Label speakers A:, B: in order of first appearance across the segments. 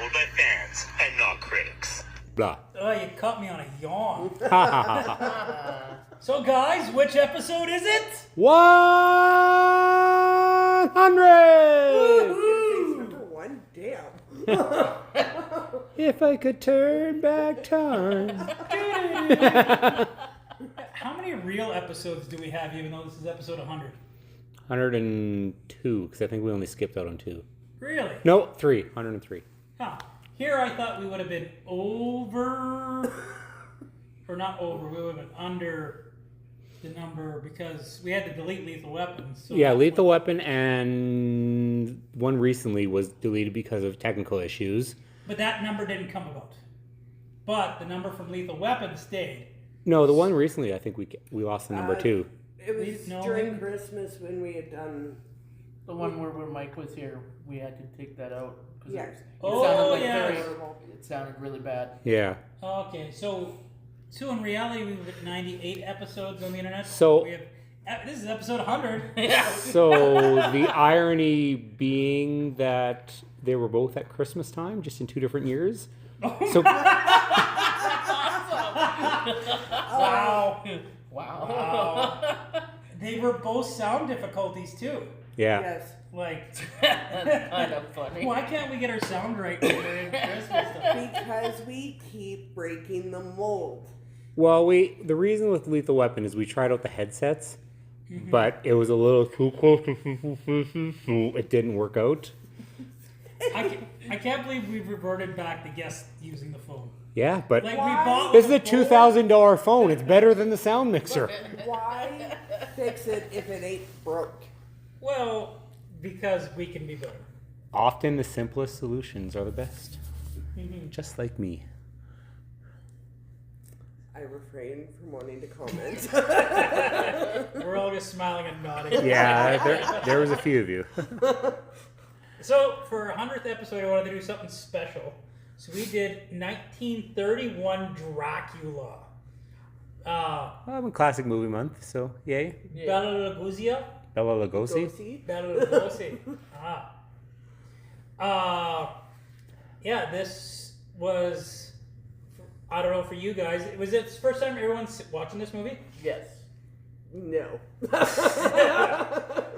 A: told by fans and not critics.
B: Blah.
C: Oh, you caught me on a yawn. So, guys, which episode is it?
B: 100!
D: Number one, damn.
B: If I could turn back time.
C: How many real episodes do we have, even though this is episode 100?
B: 102, because I think we only skipped out on 2.
C: Really?
B: No, 3. 103.
C: Huh. Here I thought we would have been over, or not over, we would have been under the number because we had to delete Lethal Weapon. So
B: Yeah, Lethal Weapon and one recently was deleted because of technical issues.
C: But that number didn't come about. But the number from Lethal Weapon stayed.
B: No, the one recently, I think we lost the number 2.
D: It was
C: No,
D: during
C: maybe-
D: Christmas when we had done.
E: The one where Mike was here, we had to take that out. 'Cause
D: Yeah.
E: it
C: Oh,
E: sounded like
C: yeah.
E: it sounded really bad.
B: Yeah.
C: Okay, so in reality, we've got 98 episodes on the internet.
B: So-
C: we have, this is episode 100.
B: So the irony being that they were both at Christmas time, just in 2 different years. So
C: Wow.
E: Wow.
C: They were both sound difficulties too.
B: yeah.
D: Yes.
C: Like,
E: Kind of funny.
C: why can't we get our sound right during Christmas stuff?
D: Because we keep breaking the mold.
B: Well, the reason with Lethal Weapon is we tried out the headsets, but it was a little too close to it didn't work out.
C: I can't believe we've reverted back to guests using the phone.
B: Yeah, but
C: Like,
D: Why?
C: we bought
B: this is a
C: the phone.
B: $2,000 phone. It's better than the sound mixer.
D: Why fix it if it ain't broke?
C: Well, because we can be better.
B: Often the simplest solutions are the best. Just like me.
D: I refrain from wanting to comment.
C: We're all just smiling and nodding.
B: Yeah, there was a few of you.
C: So, for our 100th episode, I wanted to do something special. So we did 1931 Dracula.
B: Well, I'm in classic movie month, so yay.
C: Bela Lugosi.
B: Bela Lugosi.
D: See?
C: Bela Lugosi. Yeah, this was, I don't know, for you guys, was it the first time everyone's watching this movie?
E: Yes.
D: No.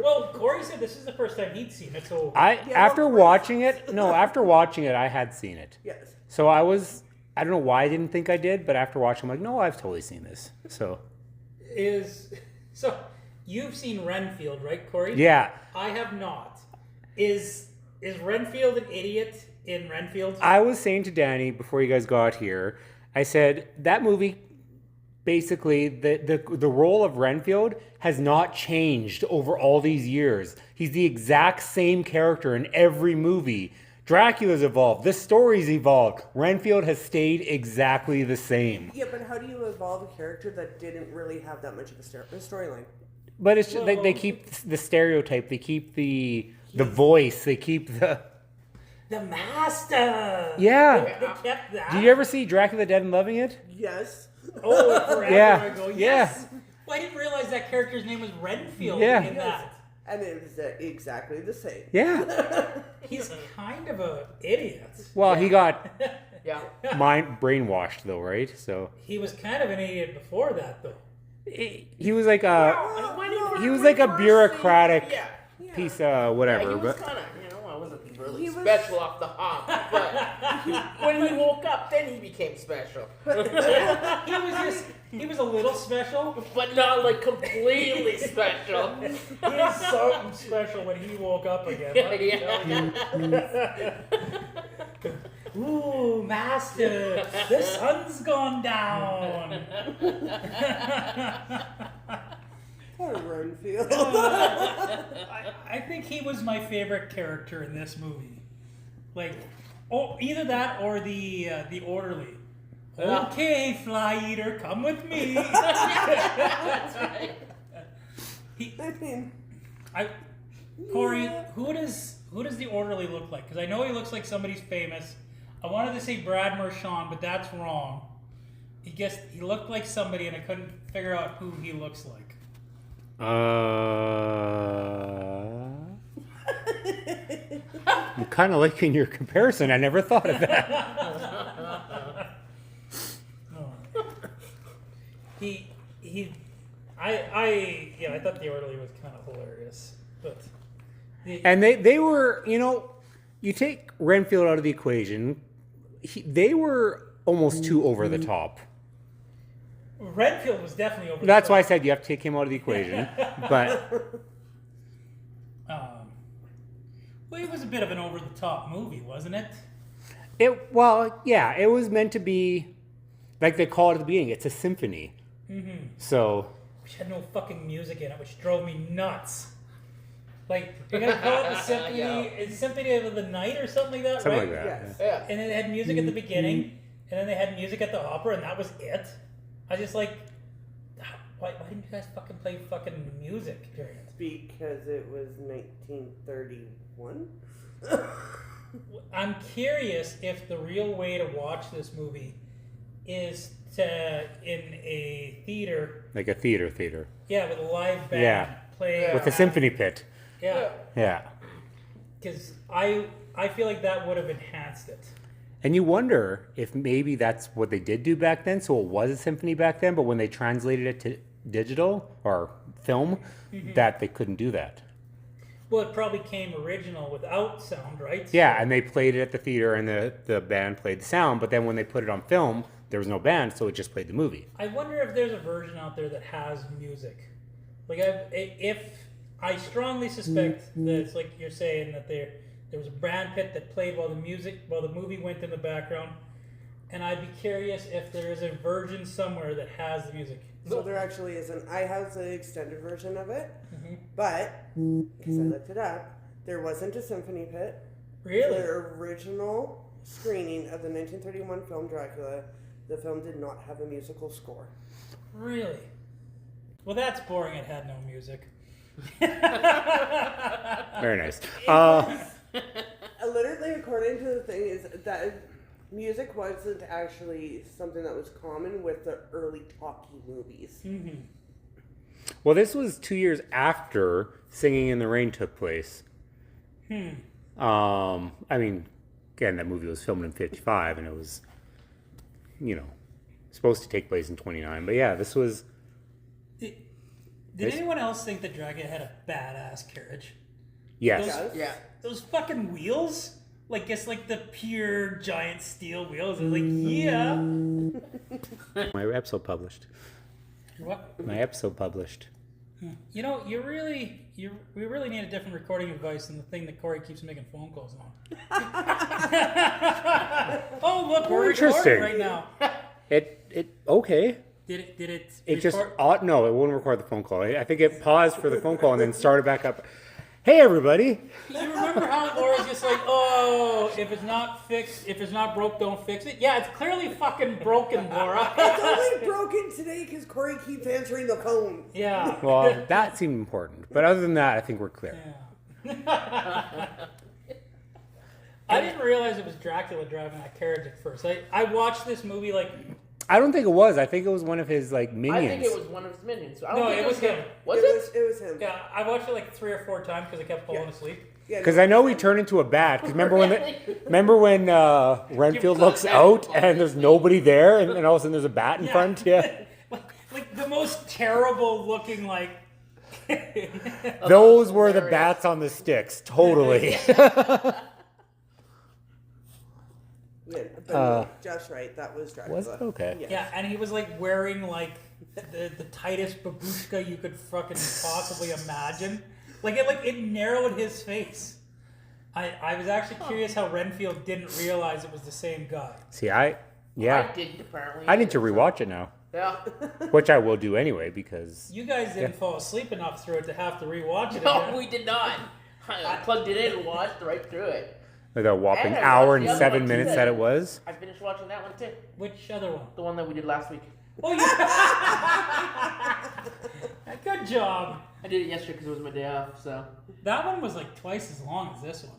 C: Well, Corey said this is the first time he'd seen it, so...
B: After watching it, I had seen it.
D: Yes.
B: So I don't know why I didn't think I did, but after watching, I'm like, no, I've totally seen this. So
C: You've seen Renfield, right, Corey?
B: yeah,
C: I have not. Is Renfield an idiot in Renfield?
B: I was saying to Danny before you guys got here, I said that movie, basically, the role of Renfield has not changed over all these years. He's the exact same character in every movie. Dracula's evolved. The story's evolved. Renfield has stayed exactly the same.
D: Yeah, but how do you evolve a character that didn't really have that much of a storyline?
B: But it's just, they keep the stereotype. They keep the voice. They keep the...
C: The Master!
B: Yeah.
C: They kept that.
B: Did you ever see Dracula Dead and Loving It?
D: Yes.
C: Oh, forever
B: Yeah.
C: ago.
B: Yeah.
C: Yes. Well, I didn't realize that character's name was Renfield
B: Yeah.
C: in that.
D: And it was exactly the same.
B: Yeah.
C: He's kind of an idiot.
B: Well, he got
E: Yeah.
B: brainwashed though, right? So
C: He was kind of an idiot before that, though.
B: he was like a bureaucratic piece of whatever.
E: He was
B: But
E: kind of, I wasn't really
D: He was-
E: special off the hop, but when he woke up, then he became special.
C: He was a little special.
E: But not like completely special.
C: He was something special when he woke up again. let me tell you. Ooh, Master, the sun's gone down.
D: Poor Renfield.
C: I think he was my favorite character in this movie. Like, either that or the orderly. Okay, fly eater, come with me.
E: That's right.
D: I mean,
C: Corey, who does the orderly look like? Because I know he looks like somebody's famous. I wanted to say Brad Marchand, but that's wrong. He looked like somebody, and I couldn't figure out who he looks like.
B: I'm kind of liking your comparison. I never thought of that.
C: I thought the orderly was kind of hilarious, but
B: And they were, you take Renfield out of the equation, they were almost too over the top.
C: Renfield was definitely over.
B: That's why I said you have to take him out of the equation. But
C: well, it was a bit of an over the top movie, wasn't it?
B: it was meant to be like they call it at the beginning. It's a symphony. Mm-hmm. So
C: Which had no fucking music in it, which drove me nuts. Like, you're gonna call it the symphony, it's Symphony of the Night or something like that,
B: something
C: right?
B: like that.
D: Yes.
E: Yeah.
C: And then they had music at the beginning, and then they had music at the opera, and that was it. I just like, why didn't you guys fucking play fucking music during it?
D: Because it was 1931.
C: I'm curious if the real way to watch this movie is to in a theater.
B: Like a theater.
C: Yeah, with a live band
B: Yeah.
C: playing.
B: With a symphony pit.
C: Yeah,
B: Yeah.
C: because I feel like that would have enhanced it.
B: And you wonder if maybe that's what they did do back then. So it was a symphony back then, but when they translated it to digital or film, that they couldn't do that.
C: Well, it probably came original without sound, right?
B: Yeah, and they played it at the theater and the band played the sound, but then when they put it on film, there was no band, so it just played the movie.
C: I wonder if there's a version out there that has music. Like, I strongly suspect that it's like you're saying that there was a band pit that played while the movie went in the background, and I'd be curious if there is a version somewhere that has the music.
D: So there actually isn't. I have the extended version of it, but because I looked it up, there wasn't a symphony pit.
C: Really?
D: The original screening of the 1931 film Dracula, the film did not have a musical score.
C: Really? Well, that's boring. It had no music.
B: Very nice.
D: Literally, according to the thing, is that music wasn't actually something that was common with the early talkie movies.
B: Well, this was 2 years after Singing in the Rain took place. I mean, again, that movie was filmed in 55, and it was, supposed to take place in 29. But yeah, this was...
C: Did anyone else think that Dracula had a badass carriage?
B: Yes.
D: Yes.
E: Yeah.
C: Those fucking wheels? Like, it's like the pure giant steel wheels. I was like, yeah.
B: My episode published.
C: What?
B: My episode published.
C: We really need a different recording device than the thing that Corey keeps making phone calls on. Oh, look, we're
B: Interesting.
C: recording right now.
B: Okay.
C: Did it
B: It just,
C: record?
B: no, it won't record the phone call. I think it paused for the phone call and then started back up. Hey, everybody.
C: You remember how Laura's just like, oh, if it's not fixed, if it's not broke, don't fix it? Yeah, it's clearly fucking broken, Laura.
D: It's only broken today because Corey keeps answering the phone.
C: Yeah.
B: Well, that seemed important. But other than that, I think we're clear.
C: Yeah. I didn't realize it was Dracula driving that carriage at first. I watched this movie like...
B: I don't think it was. I think it was one of his, minions.
E: I think it was one of his minions. I don't
C: No,
E: think
C: it was him.
E: Was it?
D: It was him.
C: Yeah, I watched it like 3 or 4 times because I kept falling asleep.
D: Yeah,
B: Because I know he turned into a bat. Because remember when Renfield looks out and there's nobody there, and all of a sudden there's a bat in front? Yeah.
C: like the most terrible looking
B: Those were the bats on the sticks. Totally.
D: Yeah, but just right. That was Dracula.
B: Was it? Okay.
D: Yes.
C: Yeah, and he was like wearing like the tightest babushka you could fucking possibly imagine. Like it narrowed his face. I was actually curious how Renfield didn't realize it was the same guy.
B: See,
E: I didn't, apparently.
B: I need to rewatch it now.
E: Yeah.
B: Which I will do anyway, because...
C: You guys didn't fall asleep enough through it to have to rewatch it
E: No,
C: again.
E: we did not. I plugged it in and watched right through it.
B: Like a whopping
E: And I
B: hour and
E: watched the other
B: 7
E: one,
B: minutes
E: too.
B: that it was.
E: I finished watching that one too.
C: Which other one?
E: The one that we did last week.
C: Oh, yeah. Good job.
E: I did it yesterday because it was my day off, so.
C: That one was like twice as long as this one.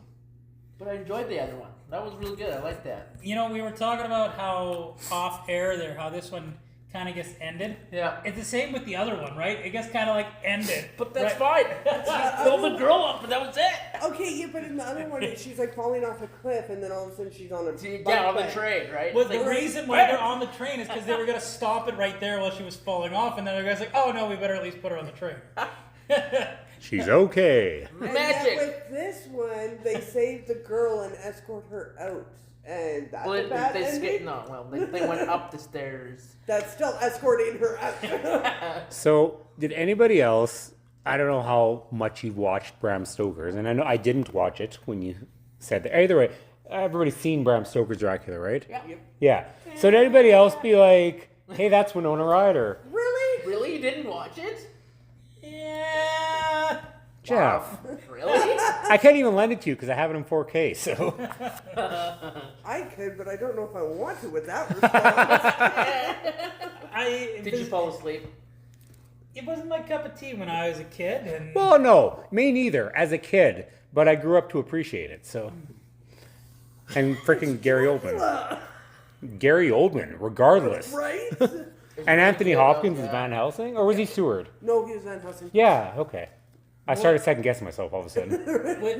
E: But I enjoyed the other one. That was really good. I liked that.
C: We were talking about how off air there, how this one kind of gets ended.
E: Yeah.
C: It's the same with the other one, right? It gets kind of like ended.
E: But that's fine. Filled the girl up, but that was it.
D: Okay, yeah, but in the other one, she's like falling off a cliff, and then all of a sudden she's on a
E: Yeah, on the train, right?
C: Well,
E: It's
C: the
E: like,
C: reason why they're on the train is because they were gonna stop it right there while she was falling off, and then the guy's like, "Oh no, we better at least put her on the train."
B: She's okay.
D: And
E: Magic.
D: yet with this one, they save the girl and escort her out, and that's
E: Well,
D: a bad
E: they
D: ending.
E: they went up the stairs.
D: That's still escorting her out.
B: So, did anybody else? I don't know how much you've watched Bram Stoker's, and I know I didn't watch it when you said that. Either way, everybody's seen Bram Stoker's Dracula, right?
E: Yeah.
B: Yeah. So did anybody else be like, "Hey, that's Winona Ryder"?
D: Really?
E: Really? You didn't watch it?
C: Yeah.
B: Jeff,
E: Really?
B: I can't even lend it to you because I have it in 4K. So
D: I could, but I don't know if I want to with that response.
E: Did you fall asleep?
C: It wasn't my cup of tea when I was a kid, and
B: well, no, me neither as a kid, but I grew up to appreciate it. So, and freaking Gary Oldman, regardless.
D: Right?
B: And Anthony Hopkins is Van Helsing, or was he Seward?
D: No, he was Van Helsing.
B: Yeah, okay. I started second guessing myself all of a sudden.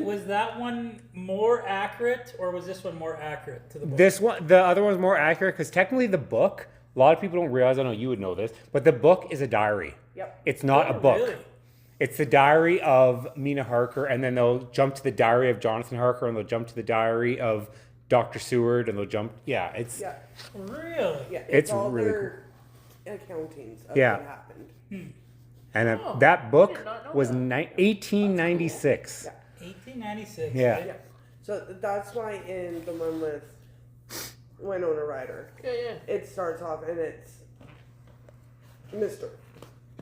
C: was that one more accurate, or was this one more accurate to the book?
B: This one, the other one's more accurate because technically the book, a lot of people don't realize, I know you would know this, but the book is a diary.
D: Yep.
B: It's not
C: Oh,
B: a book.
C: really?
B: It's the diary of Mina Harker, and then they'll jump to the diary of Jonathan Harker, and they'll jump to the diary of Dr. Seward, and they'll jump. Yeah, it's
D: Yeah.
C: Really?
D: Yeah.
B: It's
D: all
B: really
D: their accountings of
B: Yeah.
D: what happened.
B: and
E: Oh,
B: that book
E: I did not know
B: was
E: that.
B: 1896.
D: Yeah.
C: 1896.
B: Yeah.
D: Yeah. So that's why in the one with Winona Ryder,
E: Yeah.
D: it starts off and it's Mr.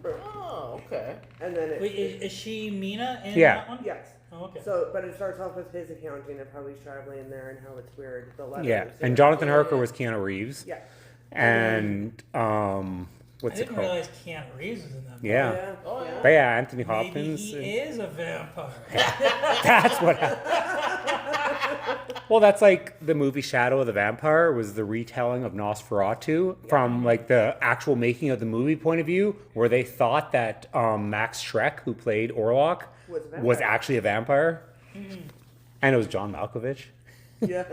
E: Oh, okay.
D: And then
C: Wait, is she Mina in
B: Yeah.
C: that one?
D: yes.
C: Oh, okay.
D: So, but it starts off with his accounting of how he's traveling there and how it's weird. The letters.
B: Yeah, and Jonathan
E: Yeah,
B: Harker
E: yeah.
B: was Keanu Reeves,
D: Yeah.
B: and
C: I
B: what's it
C: didn't
B: called?
C: realize Keanu Reeves was in that.
B: Yeah.
D: Yeah.
E: Oh, yeah.
B: But yeah, Anthony
C: Maybe
B: Hopkins.
C: he is a vampire.
B: That's what happened. Well, that's like the movie Shadow of the Vampire was the retelling of Nosferatu from like the actual making of the movie point of view, where they thought that Max Schreck, who played Orlok,
D: Was a vampire.
B: was actually a vampire. And it was John Malkovich.
D: Yeah.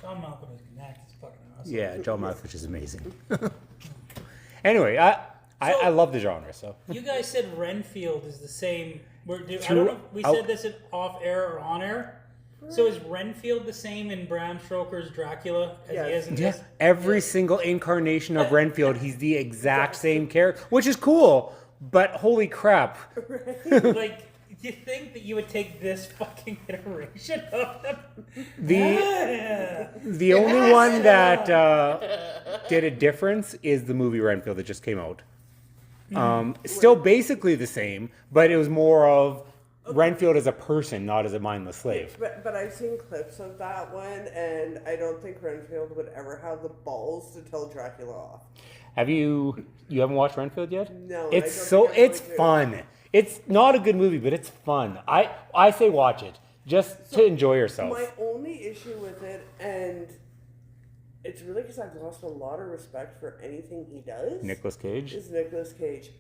C: John Malkovich can act. It's fucking awesome.
B: Yeah, John Malkovich is amazing. Anyway, I love the genre, so.
C: You guys said Renfield is the same. I don't
B: True.
C: know if we said this off air or on air. So is Renfield the same in Bram Stoker's Dracula as he is in
B: Yeah,
C: this?
B: every single incarnation of Renfield, he's the exact same character, which is cool, but holy crap.
C: Like, do you think that you would take this fucking iteration of him?
B: The only one that did a difference is the movie Renfield that just came out. Still basically the same, but it was more of Renfield as a person, not as a mindless slave.
D: But I've seen clips of that one, and I don't think Renfield would ever have the balls to tell Dracula off.
B: Have you haven't watched Renfield yet?
D: No,
B: It's
D: I don't
B: so
D: think I'm
B: it's
D: going to.
B: fun. It's not a good movie, but it's fun. I say watch it just to enjoy yourself.
D: My only issue with it, and it's really because I've lost a lot of respect for anything he does,
B: Nicolas Cage.
D: is Nicolas Cage.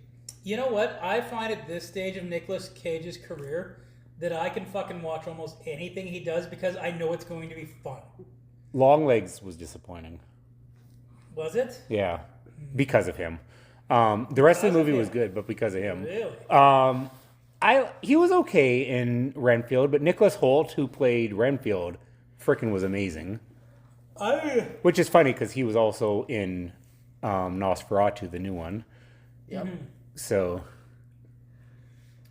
C: You know what? I find at this stage of Nicolas Cage's career that I can fucking watch almost anything he does because I know it's going to be fun.
B: Longlegs was disappointing.
C: Was it?
B: Yeah, because of him. The rest of the
C: Because of
B: movie was
C: him?
B: good, but because of him.
C: Really?
B: He was okay in Renfield, but Nicholas Hoult, who played Renfield, frickin' was amazing. Which is funny because he was also in Nosferatu, the new one.
E: Yep.
B: So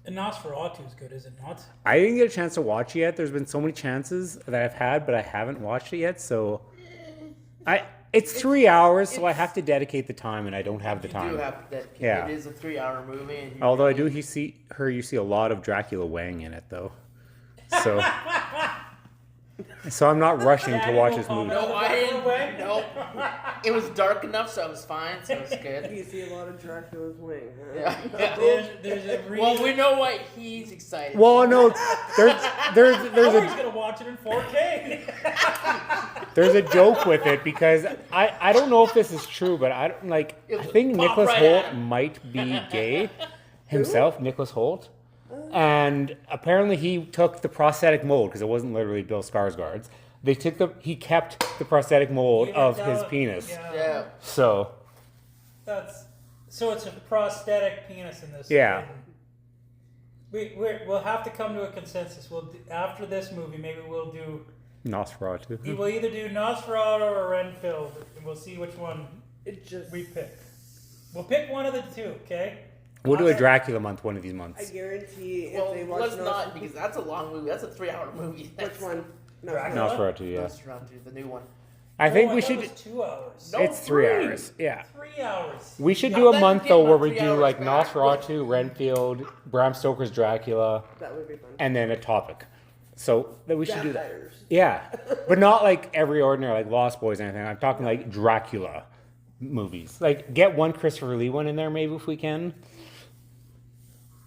C: And Nosferatu is good, is it not?
B: I didn't get a chance to watch it yet. There's been so many chances that I've had, but I haven't watched it yet. So it's 3 hours, so I have to dedicate the time, and I don't have the
E: You
B: time.
E: do have that.
B: Yeah.
E: It is a 3-hour movie. And you
B: Although I do see a lot of Dracula Wang in it, though. So, so I'm not rushing to watch this movie.
E: No, I didn't. Nope. It was dark enough, so I was fine. So it was good.
D: You see a lot of Dracula's wing. Huh?
E: Yeah.
C: There's a reason.
E: Well, we know why he's excited.
B: Well, no, there's
C: Corey's
B: a
C: gonna watch it in 4K.
B: there's a joke with it because I don't know if this is true, but I think
E: Pop
B: Nicholas
E: right
B: Hoult
E: at him.
B: might be gay himself. Nicholas Hoult. And apparently he took the prosthetic mold, because it wasn't literally Bill Skarsgård's. He kept the prosthetic mold
C: You
B: of
C: can
B: his
C: tell-
B: penis.
E: Yeah.
B: So,
C: So it's a prosthetic penis in this.
B: Yeah.
C: We'll have to come to a consensus. After this movie, maybe we'll do.
B: Nosferatu.
C: We'll either do Nosferatu or Renfield, and we'll see which one
D: It just.
C: we pick. We'll pick one of the two, okay?
B: We'll do a Dracula month one of these
D: I
B: months.
D: guarantee if
E: Well,
D: they watch
E: let's not, because that's a long movie. That's a 3-hour movie.
D: Which one? No.
C: Dracula?
B: Nosferatu, yeah.
E: Nosferatu, the new one.
B: I think
C: Oh,
B: we
C: thought
B: should.
C: It was 2 hours.
E: No,
B: It's 3
E: 3.
B: hours. Yeah.
C: 3 hours.
B: We should
E: Yeah,
B: do a
E: then
B: month
E: get
B: though
E: my
B: where we
E: 3
B: do
E: hours
B: like
E: back.
B: Nosferatu, Renfield, Bram Stoker's Dracula,
D: That would be fun.
B: and then a topic. So that we should do that.
D: Vampires.
B: Yeah, but not like every ordinary like Lost Boys or anything. I'm talking like Dracula movies. Like get one Christopher Lee one in there maybe if we can,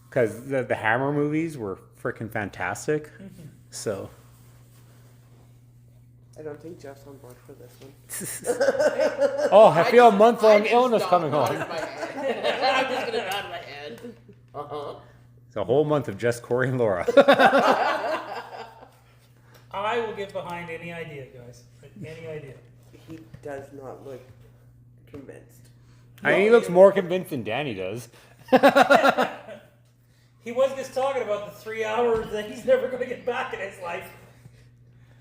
B: because the Hammer movies were freaking fantastic. So
D: I don't think Jeff's on board for this one.
B: oh, I feel a
E: just-
B: month-long
E: just
B: illness
E: don't
B: coming
E: nod
B: on.
E: my head. I'm just gonna nod my head. Uh-huh.
B: It's a whole month of just Corey and Laura.
C: I will get behind any idea, guys. Any idea.
D: He does not look convinced.
B: I mean, he looks more convinced than Danny does.
C: He was just talking about the 3 hours that he's never going to get back in his life.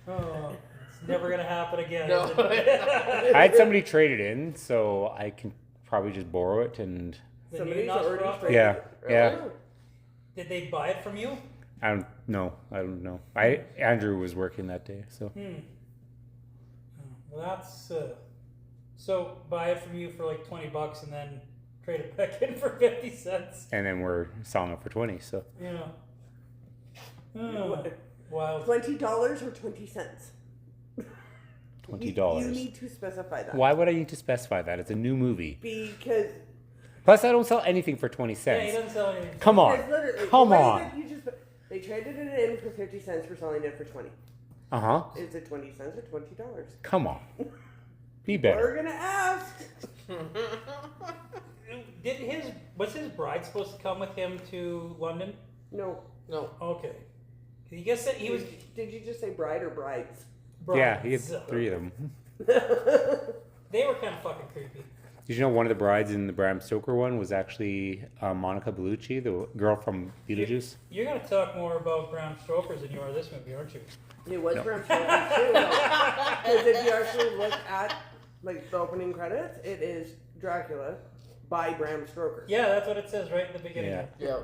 C: Oh, it's never going to happen again.
E: No.
C: is it?
B: I had somebody trade it in, so I can probably just borrow it and
C: The
D: Somebody's
C: new
D: already
C: Nosferatu?
D: traded
B: yeah,
D: it.
B: yeah.
D: Oh.
C: Did they buy it from you?
B: I don't know. Andrew was working that day, so
C: Well, that's so buy it from you for like $20 and then trade it back in for 50 cents.
B: and then we're selling it for 20. So
C: Yeah. Oh, wild.
D: $20 or 20 cents?
B: $20.
D: You need to specify that.
B: Why would I need to specify that? It's a new movie.
D: Because
B: Plus, I don't sell anything for 20
C: Yeah, he
B: cents.
C: doesn't sell anything.
B: Come on,
D: because literally,
B: come
D: the way
B: on.
D: that you just, they traded it in for 50 cents for selling it for 20.
B: Uh huh.
D: Is it 20 cents or $20?
B: Come on. Be
D: We're
B: better.
D: gonna ask.
C: Was his bride supposed to come with him to London?
D: No.
E: No.
C: Okay. He guessed that he was
D: Did you just say bride or brides?
B: Yeah, he had
C: brides.
B: 3 of them.
C: They were kind of fucking creepy.
B: Did you know one of the brides in the Bram Stoker one was actually Monica Bellucci, the girl from Beetlejuice?
C: You're gonna talk more about Bram Stoker's than you are this movie, aren't you?
D: It was Bram Stoker too. Because if you actually look at like the opening credits, it is Dracula by Bram Stoker.
C: Yeah, that's what it says right in the beginning.
B: Yeah.
E: Yeah.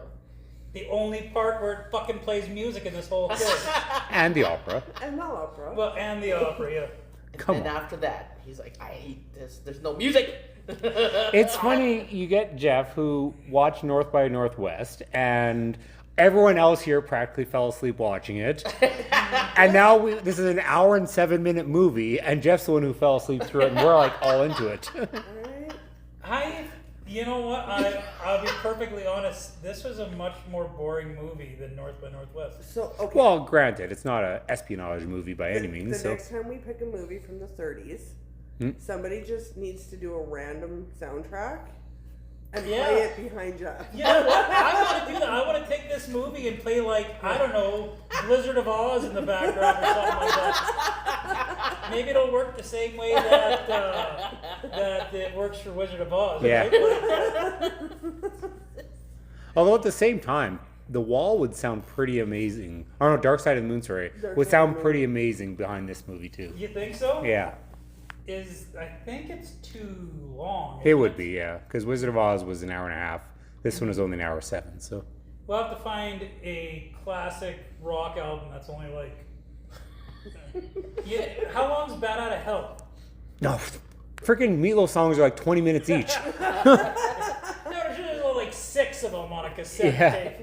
C: The only part where it fucking plays music in this whole thing.
B: And the opera.
D: And not opera.
C: Well, and the opera, yeah.
B: Come
E: And
B: on.
E: after that, he's like, I hate this. There's no music.
B: It's funny, you get Jeff who watched North by Northwest, and everyone else here practically fell asleep watching it. And now this is an hour and 7-minute movie, and Jeff's the one who fell asleep through it, and we're like all into it.
D: Alright.
C: You know what? I'll be perfectly honest. This was a much more boring movie than North by Northwest.
D: So, okay.
B: Well, granted, it's not an espionage movie by any means.
D: The
B: So
D: next time we pick a movie from the 30s, somebody just needs to do a random soundtrack and
C: Yeah.
D: play it behind Jeff.
C: You know what? I want to do that. I want to take this movie and play like, I don't know, Blizzard of Oz in the background or something like that. Maybe it'll work the same way that that it works for Wizard of Oz.
B: Yeah.
C: Right?
B: although at the same time, The Wall would sound pretty amazing. Oh no, Dark Side of the Moon, sorry,
D: Dark
B: would
D: Side of
B: sound
D: the Moon.
B: pretty amazing behind this movie too.
C: You think so?
B: Yeah,
C: I think it's too long.
B: it would be, yeah, because Wizard of Oz was an hour and a half. This one was only an hour 7, so.
C: We'll have to find a classic rock album that's only like. Yeah, how long's Bat Out of Hell?
B: No, freaking Meatloaf songs are like 20 minutes each.
C: No, there's usually like 6 of them on a cassette
B: Yeah.
C: tape.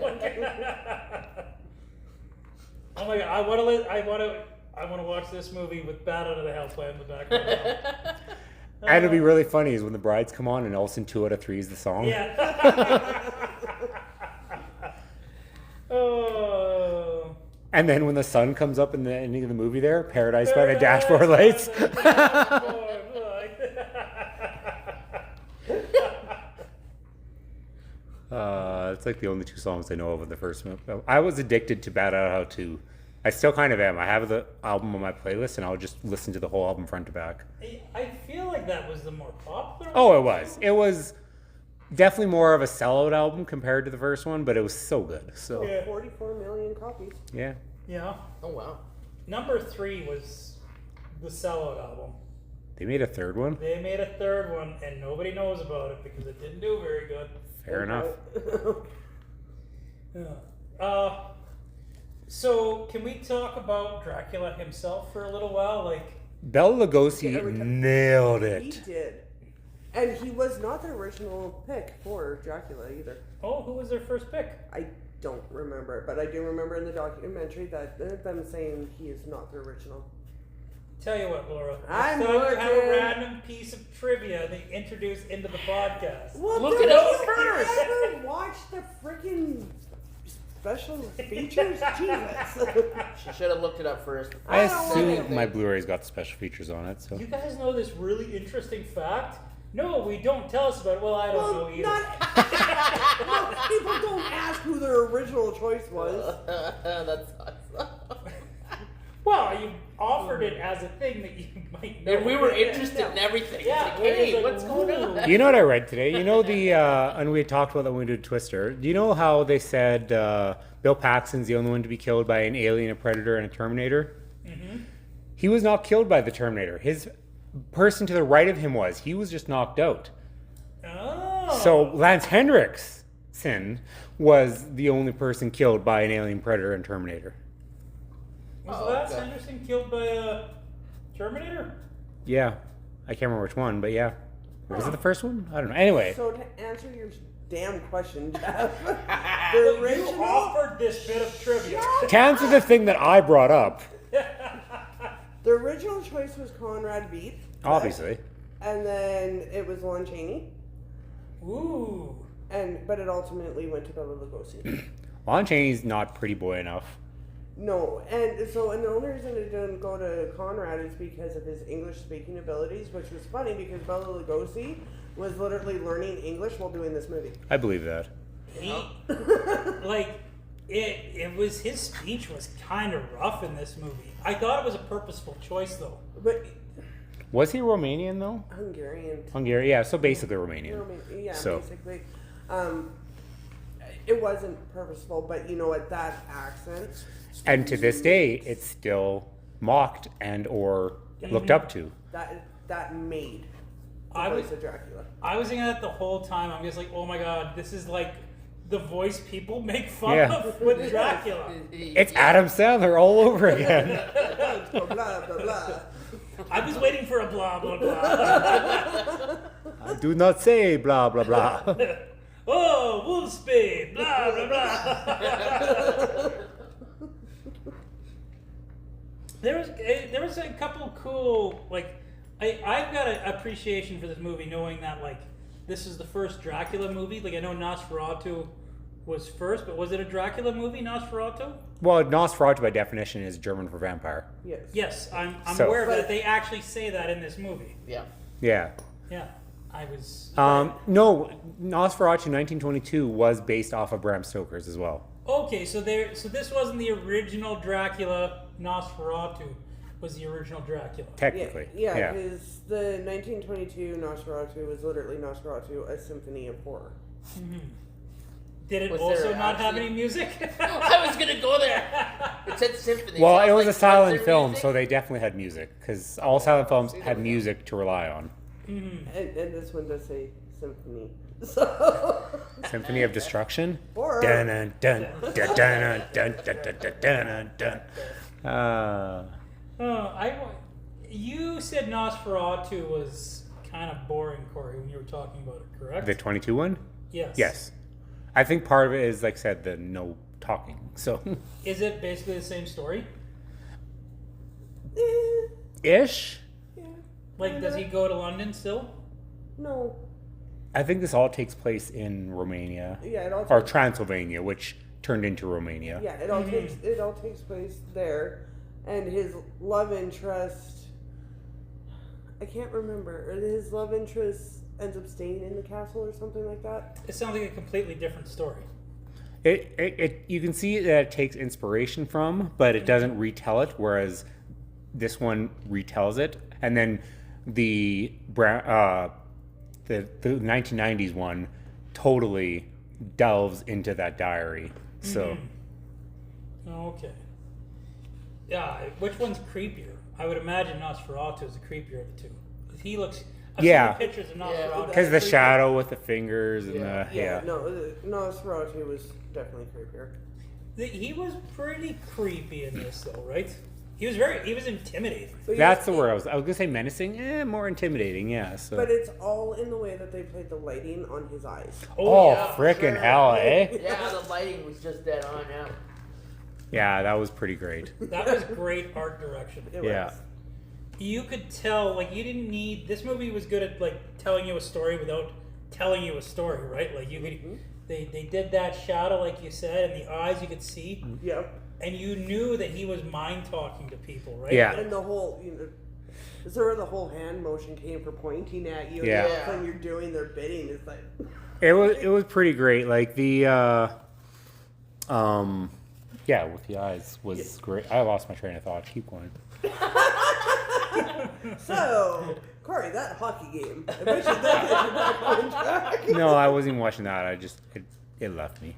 C: Oh my god, I want to watch this movie with Bat Out of the Hell playing in the background.
B: And it'd be really funny is when the brides come on and all of a sudden 2 out of 3 is the song.
C: Yeah. Oh.
B: And then when the sun comes up in the ending of the movie there, Paradise by the Dashboard Lights. It's like the only 2 songs I know of the first one. I was addicted to Bad Out How 2. I still kind of am. I have the album on my playlist, and I'll just listen to the whole album front to back.
C: I feel like that was the more popular one.
B: Oh, it was. It was definitely more of a sellout album compared to the first one, but it was so good. So
C: Yeah.
D: 44 million copies.
B: yeah.
C: Yeah.
E: Oh wow.
C: Number 3 was the sellout album.
B: They made a third one.
C: They made a third one, and nobody knows about it because it didn't do very good.
B: Fair enough.
C: Yeah. So can we talk about Dracula himself for a little while? Like,
B: Bela Lugosi nailed
D: He
B: it.
D: did. And he was not the original pick for Dracula either.
C: oh, who was their first pick?
D: I don't remember, but I do remember in the documentary that them saying he is not the original.
C: Tell you what, Laura.
D: I'm
C: next time you have a
D: looking.
C: random piece of trivia they introduce into the podcast.
D: Well,
E: Look
D: don't
E: it up
D: you
E: first.
D: ever watch the freaking special features? Jesus.
E: She should have looked it up first.
B: I
D: I don't want
B: assume
D: anything.
B: my Blu-ray's got the special features on it. So
C: You guys know this really interesting fact? No, we don't. Tell us about it. Well, I don't know
D: Well,
C: either.
D: no, people don't ask who their original choice was.
E: That's awesome.
C: Well, you offered it as a thing that you might know.
E: And we were interested in everything.
C: Yeah,
E: It's like,
C: we're just
E: hey,
C: like,
E: what's going
C: ooh.
E: on?
B: you know what I read today? You know the and we had talked about that when we did Twister. Do you know how they said Bill Paxton's the only one to be killed by an alien, a predator, and a Terminator?
C: Mm-hmm.
B: He was not killed by the Terminator. His person to the right of him was. He was just knocked out.
C: Oh.
B: So Lance Henriksen was the only person killed by an alien, predator, and Terminator.
C: Was
E: Oh,
C: Lance
E: okay.
C: Henderson killed by a Terminator?
B: Yeah, I can't remember which one, but yeah. Was it the first one? I don't know. Anyway,
D: So to answer your damn question, Jeff, the
C: You
D: original,
C: offered this bit of trivia.
B: to answer the thing that I brought up,
D: the original choice was Conrad Veith.
B: obviously.
D: And then it was Lon Chaney.
C: Ooh.
D: But it ultimately went to Bela Lugosi.
B: Lon Chaney's not pretty boy enough.
D: No, and the only reason it didn't go to Conrad is because of his English speaking abilities, which was funny because Bela Lugosi was literally learning English while doing this movie.
B: I believe that.
C: He, like, it was, his speech was kind of rough in this movie. I thought it was a purposeful choice, though.
D: But
B: Was he Romanian though?
D: Hungarian.
B: Hungarian, yeah. So basically Romanian.
D: Yeah,
B: So-
D: basically. It wasn't purposeful, but you know what? That accent.
B: And to this day, it's still mocked and or looked up to.
D: That made the
C: I was-
D: voice of Dracula.
C: I was thinking that the whole time. I'm just like, oh my god, this is like the voice people make fun
B: Yeah.
C: of with Dracula.
B: It's Adam Sandler all over again.
D: blah, blah, blah, blah.
C: I was waiting for a blah blah blah.
B: Do not say blah blah blah.
C: Oh, Wolfsbane, blah blah blah. There was a couple cool, like, I've got an appreciation for this movie, knowing that, like, this is the first Dracula movie. Like, I know Nosferatu was first, but was it a Dracula movie, Nosferatu?
B: Well, Nosferatu by definition is German for vampire.
D: Yes.
C: Yes, I'm
B: So-
C: aware of that.
D: But-
C: They actually say that in this movie.
E: Yeah.
B: Yeah.
C: Yeah, I was.
B: No, Nosferatu 1922 was based off of Bram Stoker's as well.
C: Okay, so this wasn't the original Dracula. Nosferatu was the original Dracula.
B: Technically.
D: Yeah, because the 1922 Nosferatu was literally Nosferatu, a symphony of horror.
C: Did it
E: Was
C: also
E: there
C: not have
E: actually-
C: any music?
E: I was gonna go there. It said symphony.
B: Well,
E: so I
B: it was
E: like,
B: a silent
E: there
B: film,
E: music?
B: so they definitely had music because all silent films have music to rely on.
D: And this one does say symphony. So,
B: Symphony of Destruction.
D: horror.
B: Dun dun dun dun dun dun dun dun dun dun dun.
C: You said Nosferatu was kind of boring, Corey, when you were talking about it, correct?
B: The 22 one?
C: Yes.
B: Yes. I think part of it is, like I said, the no talking. So,
C: Is it basically the same story?
D: Eh,
B: ish.
D: yeah.
C: Like, does he go to London still?
D: No.
B: I think this all takes place in Romania
D: Yeah, it all
B: or
D: takes,
B: Transylvania, which turned into Romania.
D: yeah, it all takes place there, and his love interest. I can't remember. His love interest ends up staying in the castle or something like that.
C: It sounds like a completely different story.
B: You can see that it takes inspiration from, but it doesn't retell it. Whereas this one retells it, and then the 1990s one totally delves into that diary. So,
C: Okay. Yeah, which one's creepier? I would imagine Nosferatu is the creepier of the two. 'Cause he looks. I've
B: Yeah.
C: seen pictures of Nosferatu.
B: because the shadow with the fingers and the
D: No, Nosferatu was definitely creepier.
C: He was pretty creepy in this, though, right? He was intimidating.
D: But
B: That's
D: you-
B: the word I was gonna say. Menacing, more intimidating. Yeah. So.
D: But it's all in the way that they played the lighting on his eyes.
B: Oh,
E: yeah,
B: frickin'
E: sure.
B: hell, eh?
E: Yeah, the lighting was just dead on. Yeah.
B: Yeah, that was pretty great.
C: That was great art direction.
D: It
B: Yeah.
D: was.
C: You could tell, like, you didn't need. This movie was good at, like, telling you a story without telling you a story, right? Like, you could. They did that shadow, like you said, and the eyes you could see.
D: Yep.
C: And you knew that he was mind talking to people, right?
B: Yeah.
D: And the whole, sort of the whole hand motion came for pointing at you.
B: Yeah.
D: And all of a sudden you're doing their bidding. It's like,
B: It was pretty great. Like the with the eyes was great. I lost my train of thought. Keep going.
D: so, Corey, that hockey game. I bet you that gets you back on track.
B: No, I wasn't even watching that. I just it left me.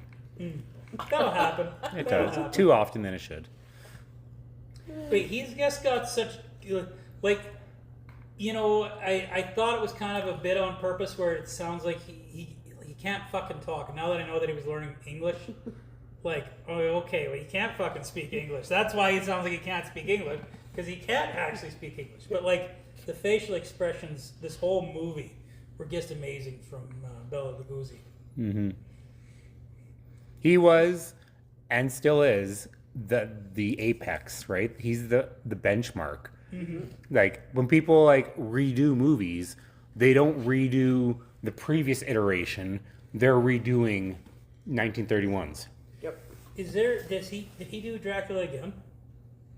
C: That'll happen.
B: It
C: That'll
B: does
C: happen.
B: too often than it should.
C: But he's just got such, like, I thought it was kind of a bit on purpose where it sounds like he can't fucking talk. And now that I know that he was learning English, like, oh, okay, well, he can't fucking speak English. That's why it sounds like he can't speak English, because he can't actually speak English. But, like, the facial expressions, this whole movie, were just amazing from Bela Lugosi.
B: Mm-hmm. He was, and still is, the apex, right? He's the benchmark.
C: Mm-hmm.
B: Like when people like redo movies, they don't redo the previous iteration. They're redoing 1931s.
D: Yep.
C: Did he do Dracula again?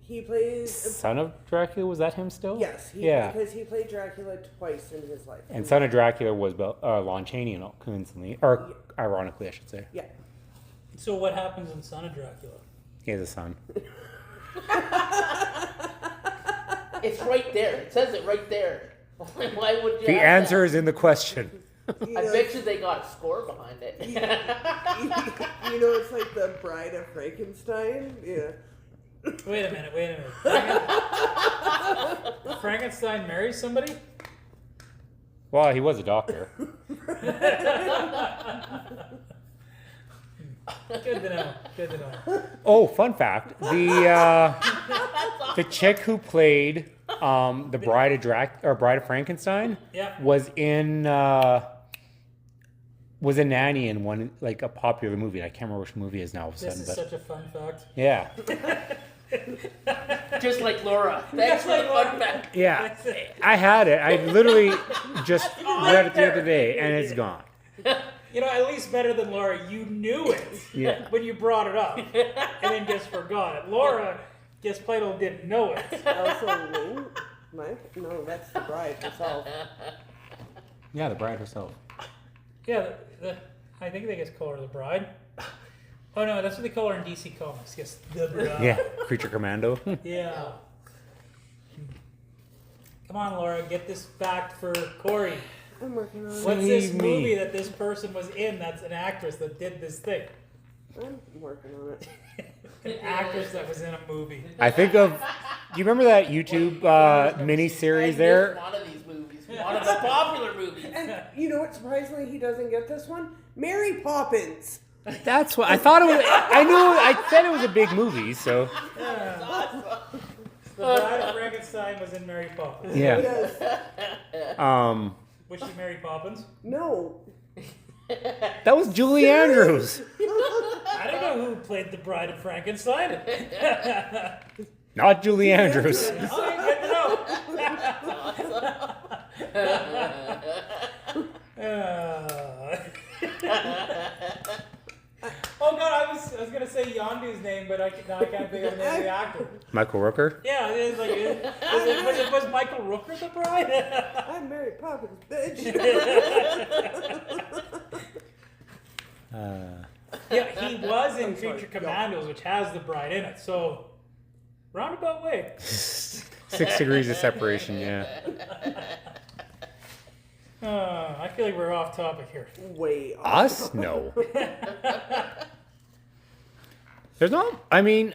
D: He plays.
B: Son of Dracula, was that him still?
D: Yes. Because he played Dracula twice in his life.
B: And Son of Dracula was Lon Chaney, coincidentally, or ironically, I should say.
D: Yeah.
C: So what happens in Son of Dracula?
B: He has a son.
E: It's right there. It says it right there. Why would you?
B: The
E: have
B: answer
E: that?
B: is in the question.
D: You
E: I
D: know,
E: bet you they got a score behind it.
D: it's like the Bride of Frankenstein. Yeah.
C: Wait a minute. Frankenstein marries somebody?
B: Well, he was a doctor.
C: Good to know.
B: Oh, fun fact: the chick who played the Bride of Frankenstein
C: Yeah.
B: was in Nanny in one like a popular movie. I can't remember which movie it is now. All of a
C: This
B: sudden,
C: is
B: but
C: such a fun fact.
B: yeah,
E: Just like Laura. Thanks for the fun fact.
B: yeah, I had it. I literally just read it the other day, and it's gone.
C: At least better than Laura, you knew it
B: Yeah.
C: when you brought it up, and then just forgot it. Laura just plain old didn't know it.
D: Also, Ling? Mike? No, that's the bride herself.
B: Yeah, the bride herself.
C: Yeah, I think they just call her the bride. Oh no, that's what they call her in DC Comics. Yes, the bride.
B: Yeah, Creature Commando.
C: Yeah. Come on, Laura, get this fact for Corey.
D: I'm working on it.
C: What's this
B: Save me.
C: movie that this person was in that's an actress that did this thing?
D: I'm working on it.
C: An actress that was in a movie.
B: I think of. Do you remember that YouTube mini series there?
E: One of these movies. One of the popular movies.
D: And you know what? Surprisingly, he doesn't get this one. Mary Poppins.
B: That's what I thought it was. I knew. I said it was a big movie, so
C: The Bride of Frankenstein was in Mary Poppins.
B: yeah.
D: Yes.
C: Was she Mary Poppins?
D: No.
B: That was Julie Andrews.
C: I don't know who played the Bride of Frankenstein.
B: Not Julie Andrews.
C: Okay, good to know. Oh god, I was gonna say Yondu's name, but now I can't think of the name of the actor.
B: Michael Rooker.
C: Yeah, it is like was Michael Rooker the bride?
D: I'm Mary Poppins, bitch.
C: Yeah, he was in
D: I'm sorry.
C: Creature Commandos, which has the bride in it. So, roundabout way.
B: 6 degrees of separation, yeah.
C: I feel like we're off topic here.
D: Way off.
B: Us? No. There's no, I mean,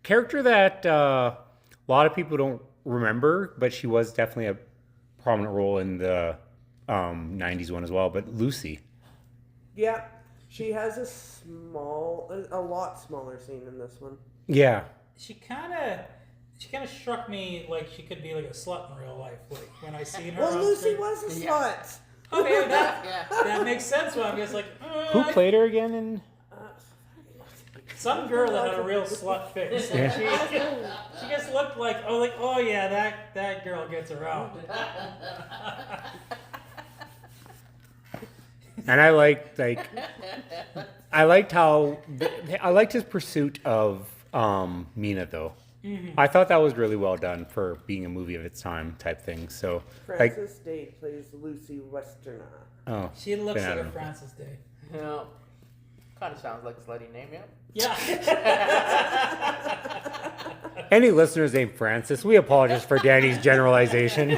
B: character that a lot of people don't remember, but she was definitely a prominent role in the 90s one as well, but Lucy.
D: Yeah, she has a lot smaller scene in this one.
B: Yeah.
C: She kind of struck me like she could be like a slut in real life. Like when I seen her.
D: Well,
C: on
D: Lucy
C: screen.
D: was a
E: Yeah.
D: slut.
C: Okay,
E: Yeah.
C: that makes sense. But I'm just like,
B: Who played her again in...
C: some girl that had a real slut face.
B: Yeah.
C: She just looked like, oh yeah, that girl gets around.
B: And I liked his pursuit of Mina though.
C: Mm-hmm.
B: I thought that was really well done for being a movie of its time type thing. So like,
D: Frances Day plays Lucy Westerner.
B: oh,
C: She looks
B: Ben
C: like a
B: Adam.
C: Frances Day.
E: Yeah. Kind of sounds like a slutty name, yeah.
C: Yeah.
B: Any listeners named Francis, we apologize for Danny's generalization.
C: They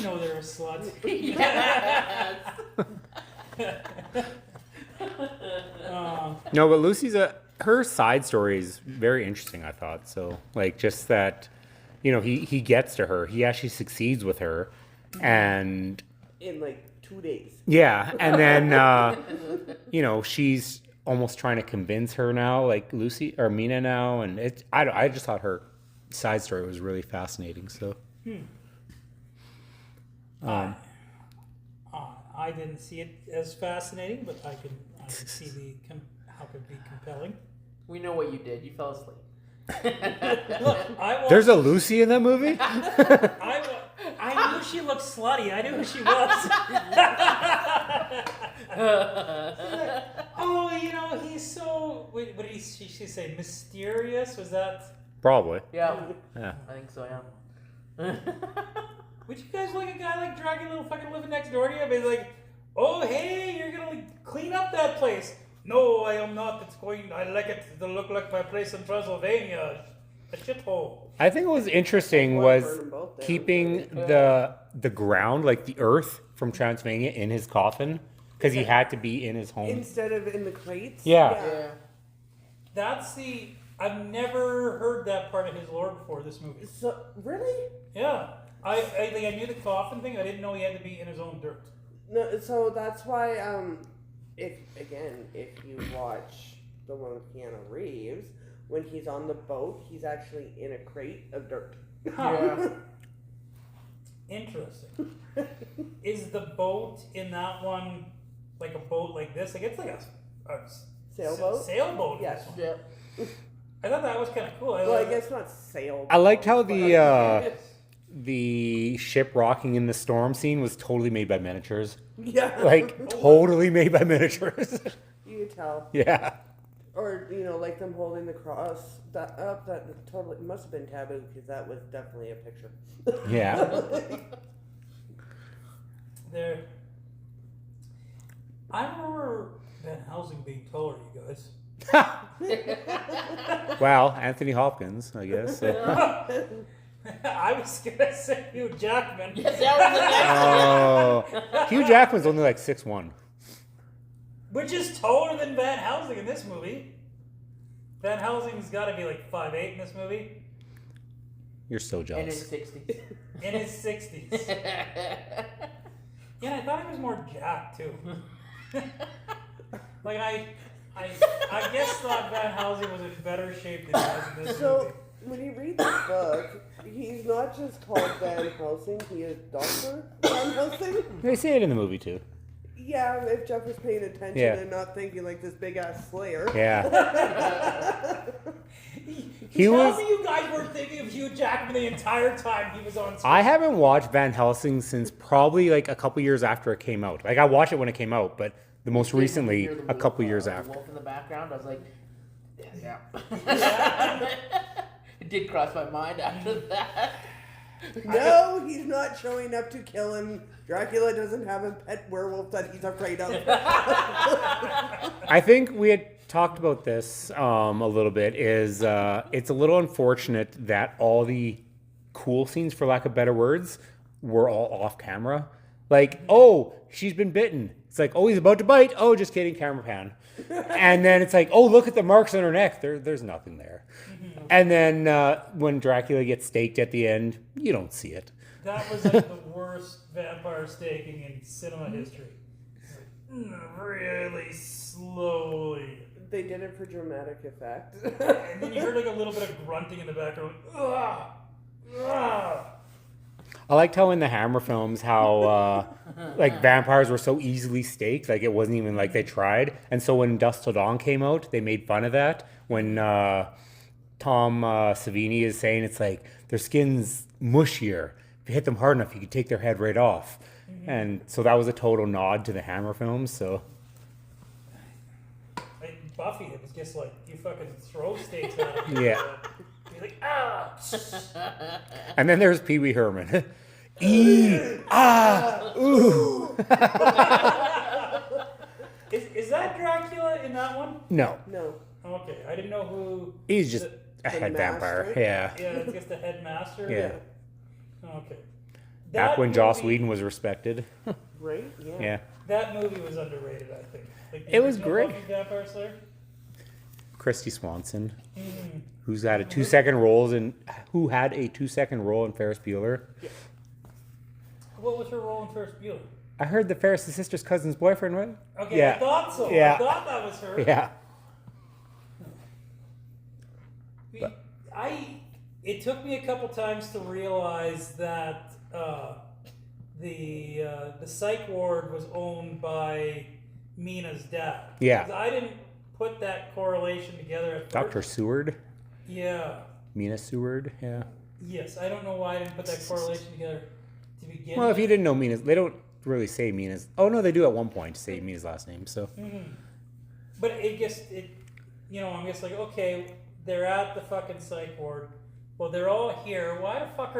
C: know they're a slut.
E: Yes.
B: No, but Lucy's her side story is very interesting, I thought. So like just that, he gets to her. He actually succeeds with her. And
D: In like 2 days.
B: yeah, and then she's almost trying to convince her now, like Lucy or Mina now, and I just thought her side story was really fascinating. So
C: I didn't see it as fascinating, but I can see how it could be compelling.
E: We know what you did. You fell asleep.
C: Look,
B: there's a Lucy in that movie.
C: I knew she looked slutty. I knew who she was. Oh, he's so. What did she say? Mysterious? Was that?
B: Probably.
E: Yeah.
B: Yeah.
E: I think so, yeah.
C: Would you guys like a guy like Dracula fucking living next door to you? Be like, oh hey, you're gonna like, clean up that place. No, I am not. I like it to look like my place in Transylvania. A shithole.
B: I think what was interesting was keeping the ground, like the earth from Transylvania, in his coffin because he had to be in his home.
D: Instead of in the crates.
B: Yeah.
C: I've never heard that part of his lore before this movie.
D: So really?
C: Yeah. I knew the coffin thing. I didn't know he had to be in his own dirt.
D: No. So that's why if you watch the one with Keanu Reeves, when he's on the boat, he's actually in a crate of dirt.
E: Yeah.
C: Interesting. Is the boat in that one like a boat like this? Like it's like a
D: Sailboat?
C: Sailboat. in
D: Yes.
C: this one.
E: Yeah.
C: I thought that was kind of cool.
D: Well, I guess not sailboat.
B: I liked how
D: but-
B: the ship rocking in the storm scene was totally made by miniatures.
D: Yeah.
B: Like totally made by miniatures.
D: You could tell.
B: Yeah.
D: Or, like them holding the cross that totally must have been taboo because that was definitely a picture.
B: Yeah.
C: I remember Van Helsing being taller, you guys.
B: Well, Anthony Hopkins, I guess.
C: I was gonna say Hugh Jackman.
E: Yes, that was the next
B: Oh, Hugh Jackman's only like 6'1".
C: Which is taller than Van Helsing in this movie. Van Helsing's got to be like 5'8" in this movie.
B: You're so
E: In
B: jealous.
E: his 60s.
C: In his 60s. Yeah, I thought he was more jacked too. Like I guess thought Van Helsing was in better shape than he was in this
D: So,
C: movie.
D: when you read this book, he's not just called Van Helsing, he is Dr. Van Helsing.
B: They say it in the movie too.
D: Yeah, if Jeff was paying attention
B: Yeah.
D: and not thinking like this big ass slayer.
B: Yeah.
C: Tell me you guys were thinking of Hugh Jackman the entire time he was on screen.
B: I haven't watched Van Helsing since probably like a couple years after it came out. Like I watched it when it came out, but the most recently
E: Hear the
B: a couple years
E: the
B: after.
E: wolf in the background. I was like, yeah. It did cross my mind after that.
D: No, he's not showing up to kill him. Dracula doesn't have a pet werewolf that he's afraid of.
B: I think we had talked about this a little bit. It's a little unfortunate that all the cool scenes, for lack of better words, were all off camera. Like, oh, she's been bitten. It's like, oh, he's about to bite. Oh, just kidding, camera pan. And then it's like, oh, look at the marks on her neck. There's nothing there. And then when Dracula gets staked at the end, you don't see it.
C: That was like the worst vampire staking in cinema history. Really slowly.
D: They did it for dramatic effect.
C: And then you heard like a little bit of grunting in the background. Ugh! Ugh!
B: I liked how in the Hammer films, how like vampires were so easily staked, like it wasn't even like they tried. And so when Dusk Till Dawn came out, they made fun of that. When Tom Savini is saying it's like their skin's mushier. If you hit them hard enough, you could take their head right off. And so that was a total nod to the Hammer films. So
C: Like Buffy, it was just like you fucking throw stakes at him.
B: yeah.
C: You're like, ah!
B: And then there's Pee Wee Herman. Ooh.
C: Is that Dracula in that one?
B: No,
D: No.
C: Okay, I didn't know who.
B: he's just a
D: The
B: head
D: master?
B: vampire. Yeah.
C: Yeah, it's just the headmaster.
B: Yeah.
C: Okay.
B: Back
C: That
B: when Joss
C: movie-
B: Whedon was respected.
D: Right? Yeah.
B: Yeah.
C: That movie was underrated, I think. Like, the
B: It was
C: original
B: great.
C: Buffy Vampire Slayer.
B: Christy Swanson,
C: Mm-hmm.
B: who had a 2-second role in Ferris Bueller.
C: What was her role in Ferris Bueller?
B: I heard the Ferris' sister's cousin's boyfriend, right?
C: Okay,
B: Yeah.
C: I thought so.
B: Yeah.
C: I thought that was her.
B: Yeah.
C: It took me a couple times to realize that the psych ward was owned by Mina's dad.
B: Yeah.
C: 'Cause I didn't put that correlation together at
B: Dr.
C: first.
B: Seward,
C: Yeah.
B: Mina Seward, yeah.
C: Yes, I don't know why I didn't put that correlation together to begin
B: Well,
C: with.
B: if you didn't know Mina's, they don't really say Mina's. Oh no, they do at one point say Mina's last name. So
C: But I'm just like, okay, they're at the fucking psych ward. Well, they're all here. Why the fuck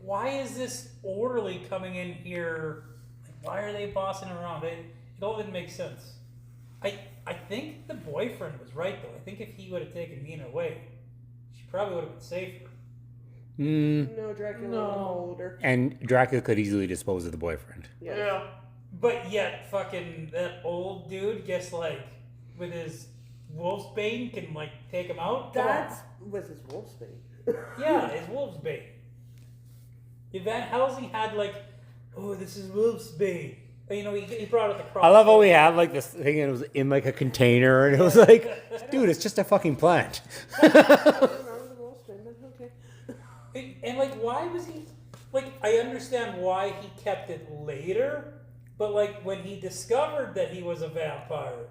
C: why is this orderly coming in here? Like, why are they bossing around? It all didn't make sense. I think the boyfriend was right, though. I think if he would have taken Mina away, she probably would have been safer.
D: No, Dracula was older.
B: And Dracula could easily dispose of the boyfriend.
D: Yeah.
C: But yet, fucking that old dude gets like, with his wolfsbane, can like take him out. Come on.
D: That's with his wolfsbane.
C: Yeah, it's Wolfsbane. Van Helsing had like, oh, this is Wolfsbane. You know, he brought out the cross.
B: I love how we had like this thing and it was in like a container and it was like, dude, it's just a fucking plant.
C: And like, why was he? Like, I understand why he kept it later, but like when he discovered that he was a vampire,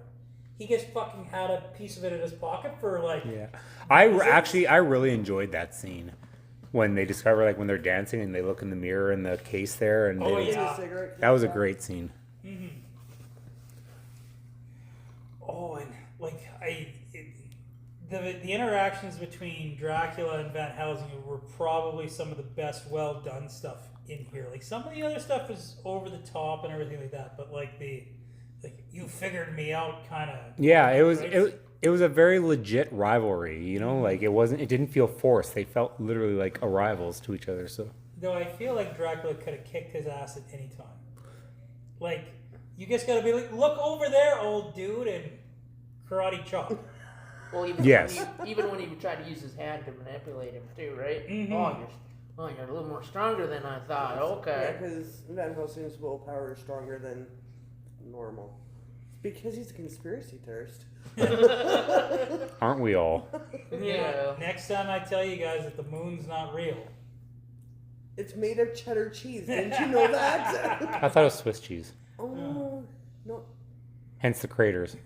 C: he just fucking had a piece of it in his pocket for like.
B: Yeah, I really enjoyed that scene when they discover like when they're dancing and they look in the mirror in the case there and
C: Oh,
B: they-
C: yeah.
B: that was a great scene.
C: Oh, and like the interactions between Dracula and Van Helsing were probably some of the best, well done stuff in here. Like some of the other stuff is over the top and everything like that, but like you figured me out kind of.
B: Yeah, it was a very legit rivalry. You know, like it didn't feel forced. They felt literally like rivals to each other. So
C: Though I feel like Dracula could have kicked his ass at any time. Like you just gotta be like, look over there, old dude, and karate chop.
E: Well, even
B: Yes.
E: even when he tried to use his hand to manipulate him too, right?
C: Mhm.
E: Oh, you're a little more stronger than I thought.
D: Yeah,
E: Okay.
D: because Van Helsing's willpower is stronger than normal. Because he's a conspiracy theorist.
B: aren't we all?
E: Yeah.
C: Next time I tell you guys that the moon's not real.
D: It's made of cheddar cheese. Didn't you know that?
B: I thought it was Swiss cheese.
D: Oh, no,
B: Hence the craters.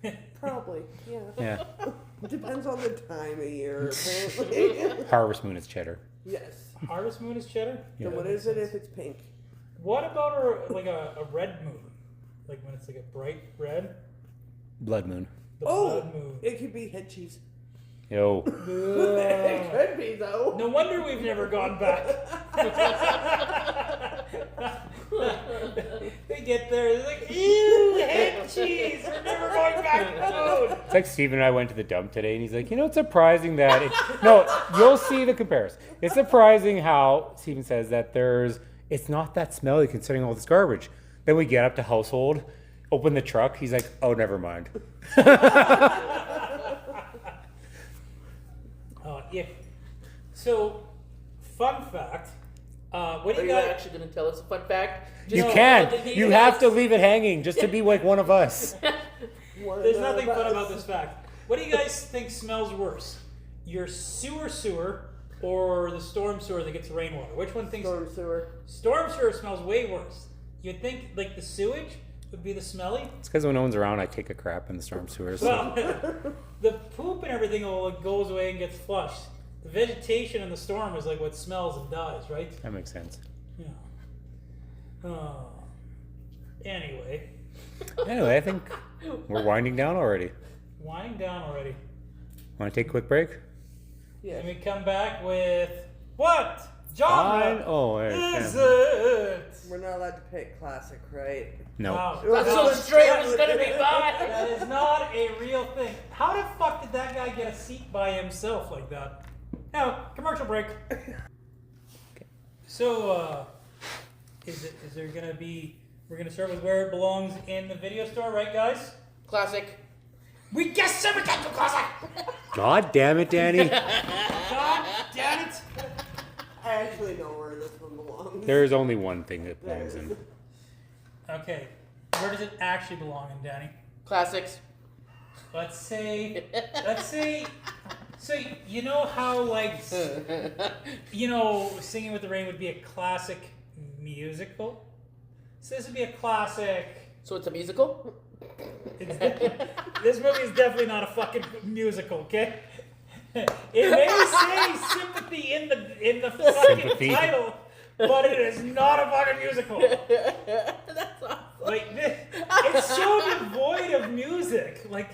D: probably. Yeah.
B: Yeah,
D: Depends on the time of year, apparently.
B: Harvest Moon is cheddar.
D: Yes.
C: Harvest moon is cheddar?
D: And what is it if it's pink?
C: What about a red moon? Like when it's like a bright red?
B: Blood Moon.
C: The
D: Oh,
C: blood moon.
D: it could be head cheese.
B: Yo.
D: It could be though.
C: No wonder we've never gone back. They get there, they're like, ew, head cheese. We're never going back to food.
B: It's like Steven and I went to the dump today, and he's like, it's surprising that... No, you'll see the comparison. It's surprising how Steven says that it's not that smelly considering all this garbage. Then we get up to household, open the truck, he's like, oh, never mind.
C: Yeah. So, fun fact. What do
E: Are
C: you
E: you
C: got?
E: actually going to tell us a fun fact?
B: You
C: No,
B: can't.
C: you
B: You
C: guys-
B: have to leave it hanging just to be like one of us.
C: There's nothing fun about this fact. What do you guys think smells worse? Your sewer or the storm sewer that gets rainwater? Which one thinks
D: Storm sewer.
C: storm sewer smells way worse? You'd think like the sewage would be the smelly.
B: It's because when no one's around, I take a crap in the storm sewers.
C: Well, the poop and everything goes away and gets flushed. The vegetation in the storm is like what smells and dies, right?
B: That makes sense.
C: Yeah. Oh. Anyway,
B: Anyway, I think we're winding down already.
C: winding down already.
B: Want to take a quick break?
D: Yeah.
C: And we come back with what
B: Fine.
C: genre
B: Oh,
C: is
B: yeah.
C: it?
D: We're not allowed to pick classic, right?
B: No.
C: Wow.
E: That's
C: No,
E: so straight, it was going to be fine.
C: that is not a real thing. How the fuck did that guy get a seat by himself like that? Now, commercial break. So, is there gonna be? We're gonna start with where it belongs in the video store, right, guys?
E: Classic.
C: We guessed every time to classic.
B: God damn it, Danny.
C: God damn it!
D: I actually know where this one belongs.
B: There's only one thing that belongs in.
C: Okay, where does it actually belong in, Danny?
E: Classics.
C: Let's say, so you know how like, Singing with the Rain would be a classic musical. So this would be a classic.
E: So it's a musical?
C: This movie is definitely not a fucking musical, okay? It may say sympathy in the fucking
B: Sympathy.
C: title, but it is not a fucking musical.
E: That's awesome.
C: Like it's so devoid of music. Like,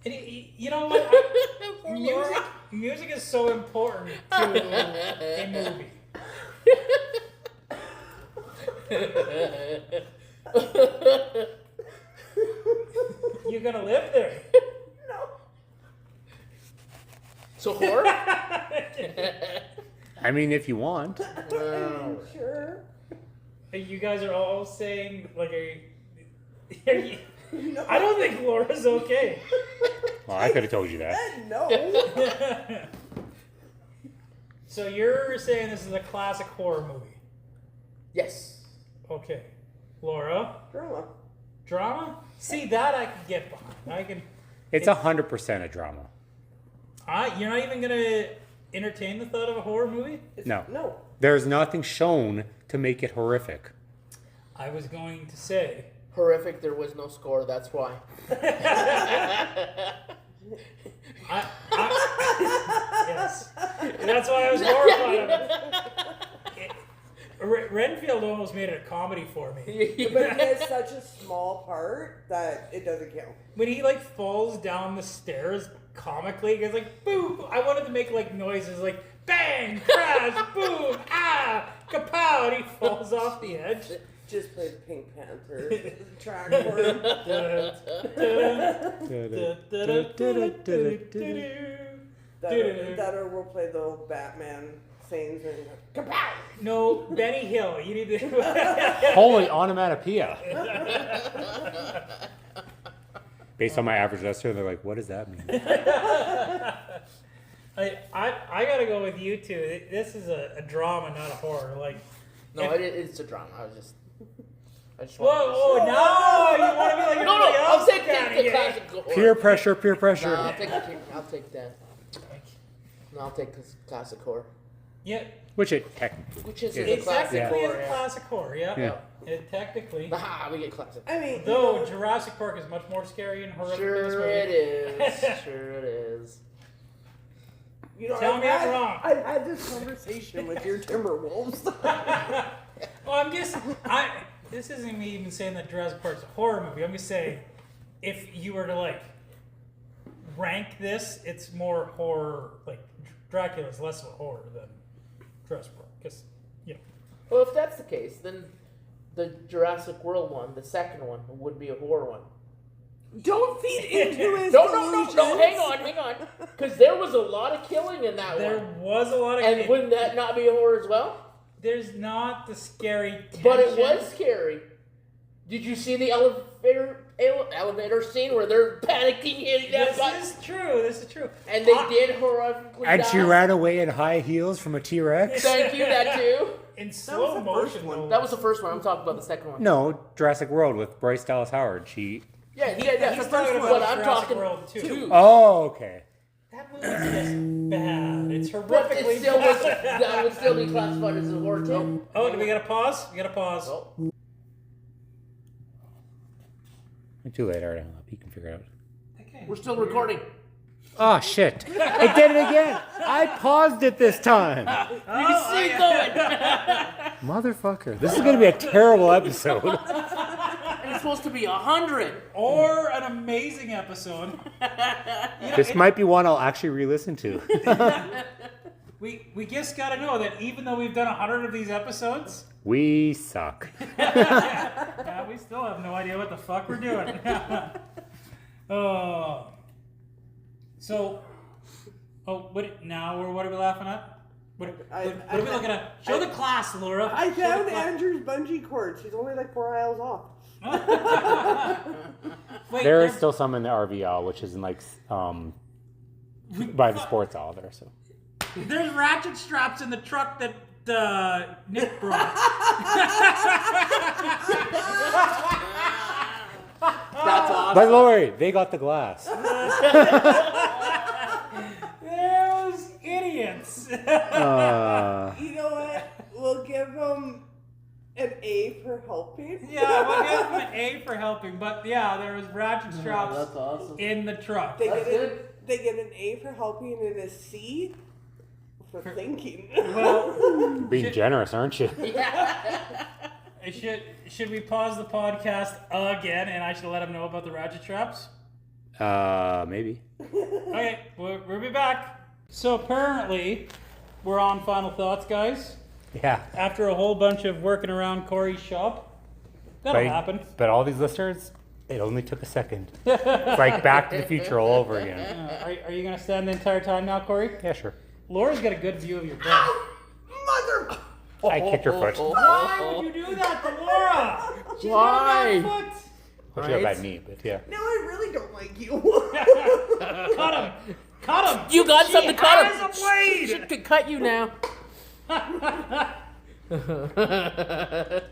C: you know what? Music is so important to a movie. You're gonna live there.
E: So horror?
B: I mean, if you want.
D: Sure.
C: You guys are all saying like I don't think Laura's okay.
B: Well, I could have told you that.
D: No.
C: So you're saying this is a classic horror movie?
E: Yes.
C: Okay. Laura,
D: Drama.
C: drama? See, that I can get behind. I can.
B: It's 100% a drama.
C: You're not even gonna entertain the thought of a horror movie?
B: No.
D: No.
B: There's nothing shown to make it horrific.
C: I was going to say.
E: Horrific, there was no score, that's why.
C: Yes. That's why I was horrified of it. Renfield almost made it a comedy for me.
D: But he has such a small part that it doesn't count.
C: When he like falls down the stairs comically, he goes like boom. I wanted to make like noises like bang, crash, boom, ah, kapow, and he falls off the edge.
D: Just play the Pink Panther track for him. That or we'll play the old Batman scenes and kapow!
C: No, Benny Hill. You need to.
B: Holy onomatopoeia. Based on my average listener, they're like, what does that mean?
C: I gotta go with you two. This is a drama, not a horror. Like,
E: No, it's a drama. I just
C: whoa,
E: want
C: whoa, no! You want to be like
E: No,
C: everybody
E: I'll
C: else?
E: take
C: Danny,
E: the
C: yeah.
E: classic horror.
B: Peer pressure, peer pressure.
E: No, I'll take that. No, I'll take this classic horror.
C: Yeah,
B: Which it technically.
E: Which is
B: Yeah.
E: a
C: it
E: classic
C: technically
E: horror.
C: is a classic horror. Yeah,
B: Yeah.
C: It technically.
E: Aha, we get classic.
D: I mean,
C: Though Jurassic Park is much more scary and horrific than this
E: Sure
C: movie.
E: it is. Sure it is.
C: Tell me I'm wrong.
D: I've had this conversation with your Timberwolves.
C: Well, I'm just this isn't me even saying that Jurassic Park's a horror movie. I'm just saying if you were to like rank this, it's more horror. Like Dracula's less of a horror than Jurassic World, because
E: Well, if that's the case, then the Jurassic World one, the second one, would be a horror one.
D: Don't feed into his
E: No,
D: delusions.
E: hang on. Because there was a lot of killing in that
C: there
E: one.
C: was a lot of.
E: And wouldn't that not be a horror as well?
C: There's not the scary tension.
E: But it was scary. Did you see the elevator scene where they're panicking hitting that button?
C: This is true.
E: And they did horrifically
B: And
E: die.
B: she ran away in high heels from a T-Rex?
E: Thank you, that too.
C: In
D: was
C: slow
D: the
C: motion.
D: first one.
C: though.
E: That was the first one. I'm talking about the second one.
B: No, Jurassic World with Bryce Dallas Howard. She...
E: Yeah.
C: He's
E: The
C: talking
E: first
C: about
E: one. I'm
C: Jurassic
E: talking
C: World 2.
E: two.
B: Oh, okay.
C: That movie's just bad. It's
E: But
C: horrifically
E: it still was,
C: bad.
E: that would still be classified as a horror too.
C: Oh, do we gotta pause? We gotta pause.
E: Oh.
B: Too late, alright, hang up. You can figure it out.
C: Okay.
E: We're still recording.
B: Oh, shit. I did it again. I paused it this time.
E: You can see it going.
B: Motherfucker. This is going to be a terrible episode.
E: And it's supposed to be 100.
C: Or an amazing episode.
B: This might be one I'll actually re-listen to.
C: We just gotta know that even though we've done 100 of these episodes,
B: We suck.
C: we still have no idea what the fuck we're doing. What are we laughing at? What are we looking at? Show the class, Laura.
D: I
C: Show the
D: found
C: class.
D: Andrew's bungee cord. She's only like 4 aisles off.
C: Wait,
B: There is still some in the RVL, which is in like by the sports aisle there. So
C: there's ratchet straps in the truck that Nick brought.
E: That's awesome.
B: but Lori, they got the glass.
C: Those idiots.
D: You know what? We'll give them an A for helping.
C: Yeah, we'll give them an A for helping. But yeah, there was ratchet straps
E: That's awesome.
C: in the truck.
D: They
E: That's
D: get
E: good.
D: they get an A for helping and a C for thinking.
C: Well,
B: Being generous, aren't you?
C: should we pause the podcast again and I should let them know about the ratchet straps?
B: Maybe.
C: Okay, we'll be back. So apparently, we're on final thoughts, guys.
B: Yeah.
C: After a whole bunch of working around Corey's shop. That'll happen.
B: But all these listeners, it only took a second. It's like Back to the Future all over again.
C: Are you going to stand the entire time now, Corey?
B: Yeah, sure.
C: Laura's got a good view of your desk.
D: Mother!
B: I kicked her foot.
C: Why would you do that to Laura? She's
E: Why?
C: got a bad foot.
B: Well, she got a bad knee, but yeah.
D: No, I really don't like you.
C: Cut him. Cut him.
E: You got
C: She
E: something to cut
C: has
E: him.
C: a blade.
E: She could cut you now.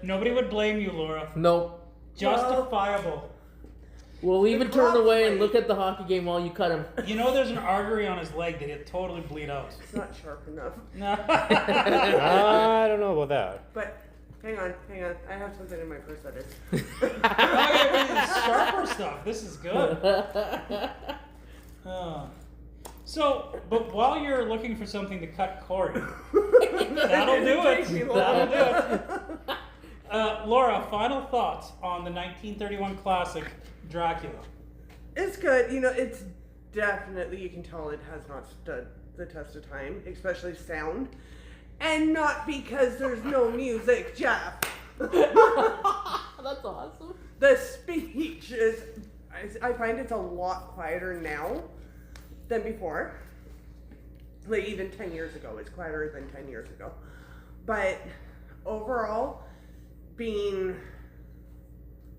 C: Nobody would blame you, Laura.
E: Nope.
C: Justifiable.
E: We'll even turn away and look at the hockey game while you cut him.
C: You know there's an artery on his leg that he'll totally bleed out.
D: It's not sharp enough.
C: No.
B: I don't know about that.
D: But hang on. I have something in my purse that is.
C: Okay, wait, it's sharper stuff. This is good. But while you're looking for something to cut Corey, that'll do it. That'll do it. Laura, final thoughts on the 1931 classic Dracula.
D: It's good. You know, it's definitely, you can tell it has not stood the test of time, especially sound. And not because there's no music, Jeff.
E: That's awesome.
D: The speech is, I find it's a lot quieter now than before. Like even 10 years ago, it's quieter than 10 years ago. But overall, being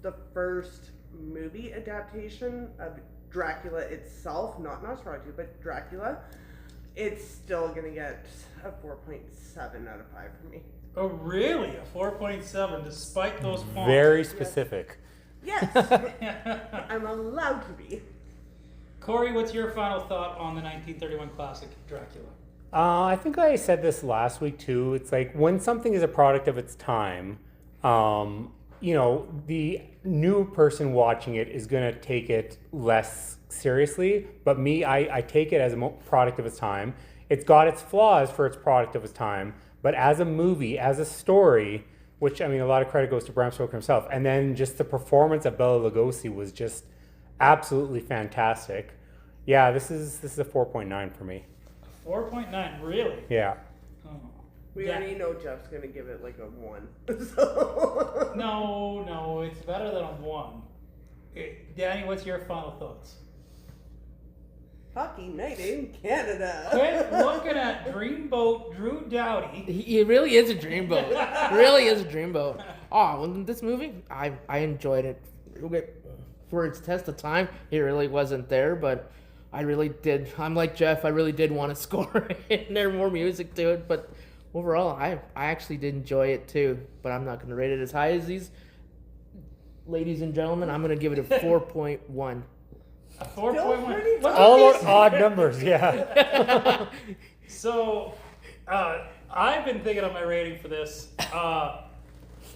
D: the first movie adaptation of Dracula itself, not Nosferatu, but Dracula, it's still gonna get a 4.7 out of 5 for me.
C: Oh, really? A 4.7, despite those fonts.
B: Very specific.
D: Yes, I'm allowed to be.
C: Corey, what's your final thought on the 1931 classic Dracula?
B: I think I said this last week too. It's like when something is a product of its time, the new person watching it is going to take it less seriously. But me, I take it as a product of its time. It's got its flaws for its product of its time. But as a movie, as a story, which, I mean, a lot of credit goes to Bram Stoker himself. And then just the performance of Bela Lugosi was just absolutely fantastic. Yeah, this is a 4.9 for me.
C: 4.9, really?
B: Yeah.
C: Oh.
D: We
C: Yeah.
D: already know Jeff's gonna give it like a 1. So.
C: No, it's better than a 1. Danny, what's your final thoughts?
D: Hockey night in Canada.
C: Quit looking at Dreamboat Drew Doughty.
E: He really is a dreamboat. Really is a dreamboat. Oh, well, this movie, I enjoyed it. For its test of time, it really wasn't there, but I really did. I'm like Jeff, I really did want to score in there, more music to it, but overall, I actually did enjoy it too, but I'm not going to rate it as high as these. Ladies and gentlemen, I'm going to give it a 4.1.
C: A 4.1.
D: pretty
C: Look at
B: All
C: this.
B: those odd numbers, yeah.
C: So, I've been thinking of my rating for this.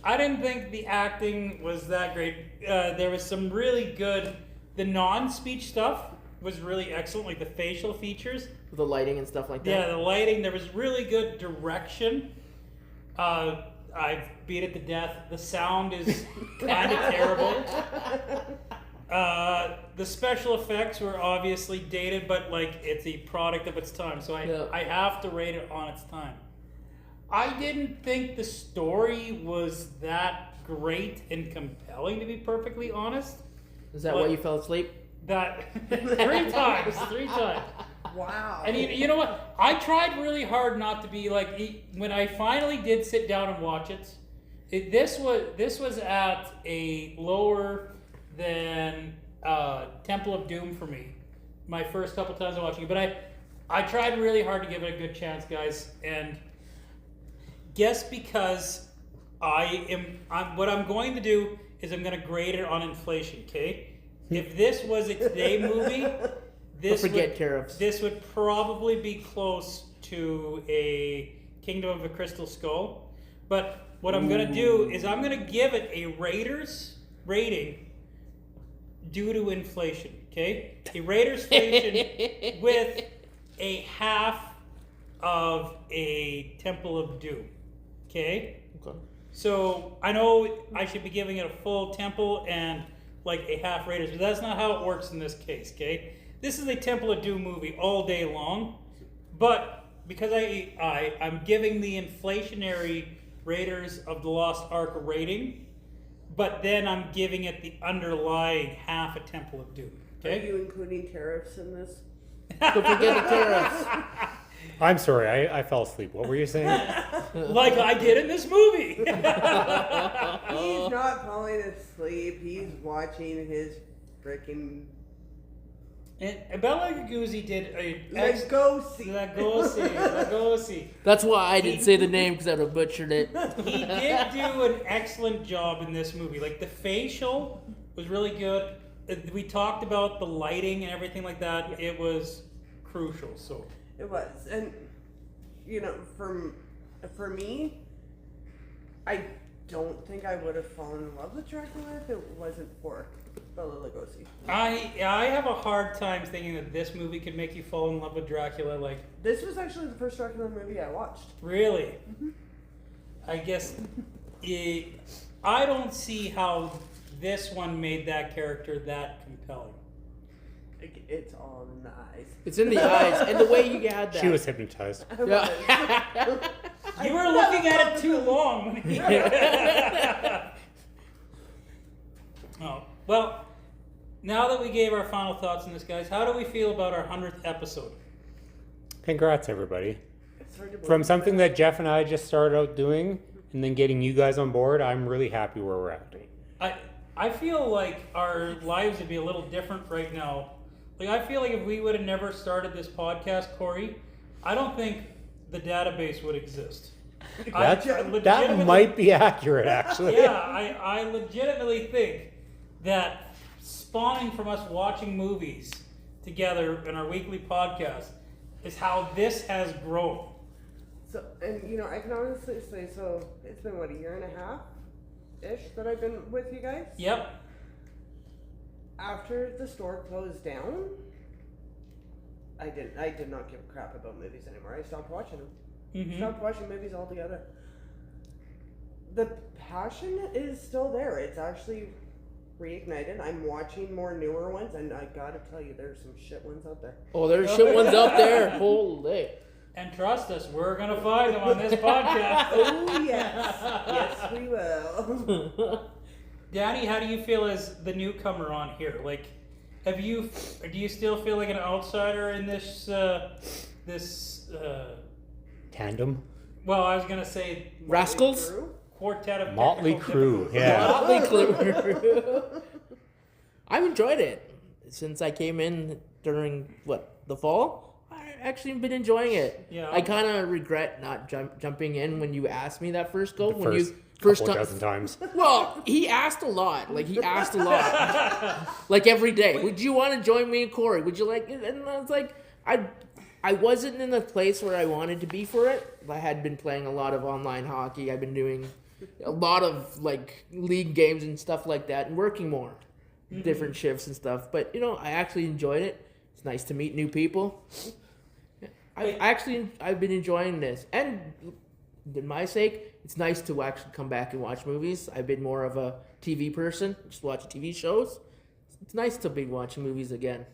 C: I didn't think the acting was that great. There was some really good. The non-speech stuff was really excellent, like the facial features.
E: The lighting and stuff like that.
C: Yeah, the lighting. There was really good direction. I beat it to death. The sound is kind of terrible. The special effects were obviously dated, but like it's a product of its time, so I have to rate it on its time. I didn't think the story was that great and compelling, to be perfectly honest.
E: Is that why you fell asleep?
C: That 3 times.
D: Wow.
C: And you know what? I tried really hard not to be like, when I finally did sit down and watch it, this was at a lower than Temple of Doom for me. My first couple times of watching it, but I tried really hard to give it a good chance, guys. And guess because what I'm going to do is I'm going to grade it on inflation. Okay, if this was a today movie. This would probably be close to a Kingdom of the Crystal Skull. But what I'm going to do is I'm going to give it a Raiders rating due to inflation, okay? A Raiders inflation with a half of a Temple of Doom, okay?
E: Okay.
C: So I know I should be giving it a full Temple and like a half Raiders, but that's not how it works in this case, okay? This is a Temple of Doom movie all day long, but because I'm giving the inflationary Raiders of the Lost Ark rating, but then I'm giving it the underlying half a Temple of Doom. Okay?
D: Are you including tariffs in this?
E: Don't forget the tariffs.
B: I'm sorry, I fell asleep. What were you saying?
C: Like I did in this movie.
D: He's not falling asleep. He's watching his freaking
C: And Bela Lugosi did a
D: Lugosi.
E: That's why I didn't say the name, because I would have butchered it.
C: He did do an excellent job in this movie. Like the facial was really good. We talked about the lighting and everything like that. It was crucial. So
D: It was, and you know, for me, I don't think I would have fallen in love with Dracula if it wasn't for Bela Lugosi.
C: I have a hard time thinking that this movie could make you fall in love with Dracula. Like
D: This was actually the first Dracula movie I watched.
C: really, I guess I don't see how this one made that character that compelling.
D: It's all in the eyes.
E: It's in the eyes, and the way you had that.
B: She was hypnotized.
E: Yeah.
C: You were looking at it too long. Oh, well, now that we gave our final thoughts on this, guys, how do we feel about our 100th episode?
B: Congrats, everybody.
D: It's hard to believe.
B: From something that Jeff and I just started out doing, and then getting you guys on board, I'm really happy where we're at.
C: I feel like our lives would be a little different right now. Like, I feel like if we would have never started this podcast, Corey, I don't think the database would exist.
B: That might be accurate, actually.
C: Yeah, I legitimately think that spawning from us watching movies together in our weekly podcast is how this has grown.
D: So, and you know, I can honestly say, so it's been what, a year and a half-ish that I've been with you guys?
C: Yep.
D: After the store closed down, I did not give a crap about movies anymore. I stopped watching them.
C: Mm-hmm.
D: Stopped watching movies altogether. The passion is still there. It's actually reignited. I'm watching more newer ones, and I gotta tell you, there's some shit ones out there.
E: Oh, there's shit ones out there. Holy.
C: And trust us, we're gonna find them on this podcast.
D: Oh yes, yes we will.
C: Danny, how do you feel as the newcomer on here? Like, do you still feel like an outsider in this
B: Tandem.
C: well, I was gonna say
E: Rascals?
C: quartet of
B: Motley
C: technical
B: Crew. Yeah.
E: Motley Crue. I've enjoyed it since I came in during the fall. I actually been enjoying it.
C: Yeah.
E: I kind of regret not jumping in when you asked me that first go.
B: The
E: When
B: first
E: you
B: couple dozen times.
E: Well, he asked a lot. Like, he asked a lot. Like, every day. Would you want to join me and Corey? Would you like it? And I was like, I wasn't in a place where I wanted to be for it. I had been playing a lot of online hockey. I've been doing a lot of, like, league games and stuff like that and working more. Different shifts and stuff. But, I actually enjoyed it. It's nice to meet new people. I've been enjoying this. And for my sake, it's nice to actually come back and watch movies. I've been more of a TV person, just watching TV shows. It's nice to be watching movies again.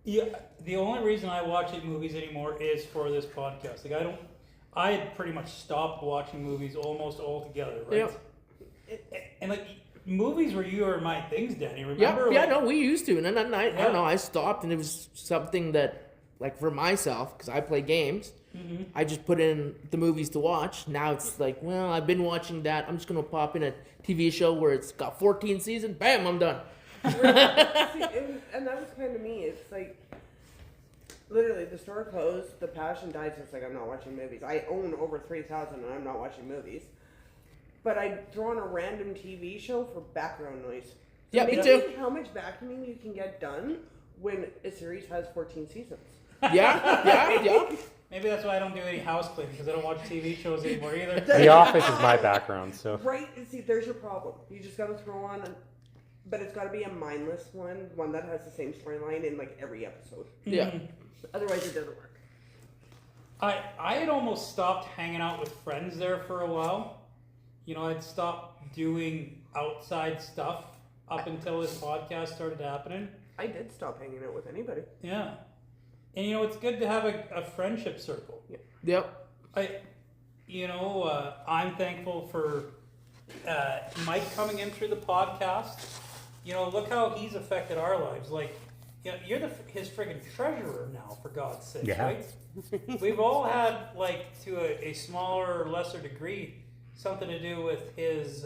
C: Yeah, the only reason I watch movies anymore is for this podcast. Like, I had pretty much stopped watching movies almost altogether, right?
E: Yeah.
C: And like, movies were my things, Danny. Remember?
E: Yeah,
C: like,
E: no, we used to. And then I don't know, I stopped, and it was something that, like, for myself, because I play games, I just put in the movies to watch. Now it's like, well, I've been watching that. I'm just going to pop in a TV show where it's got 14 seasons. Bam, I'm done.
D: See, and that was kind of me. It's like, literally, the store closed, the passion died, so it's like, I'm not watching movies. I own over 3,000 and I'm not watching movies. But I throw on a random TV show for background noise. So
E: Yeah, me
D: imagine
E: too.
D: how much vacuuming you can get done when a series has 14 seasons.
E: Yeah.
C: maybe that's why I don't do any house cleaning, because I don't watch TV shows anymore either.
B: The Office is my background, so.
D: Right? See, there's your problem. You just gotta throw on, but it's gotta be a mindless one that has the same storyline in like every episode.
E: Yeah.
D: Otherwise, it doesn't work.
C: I had almost stopped hanging out with friends there for a while. I'd stopped doing outside stuff up until this podcast started happening.
D: I did stop hanging out with anybody.
C: Yeah. And it's good to have a friendship circle.
E: Yep.
C: I'm thankful for Mike coming in through the podcast. Look how he's affected our lives. Like, you're his friggin' treasurer now, for God's sake,
B: Yeah.
C: right? We've all had, like, to a smaller or lesser degree, something to do with his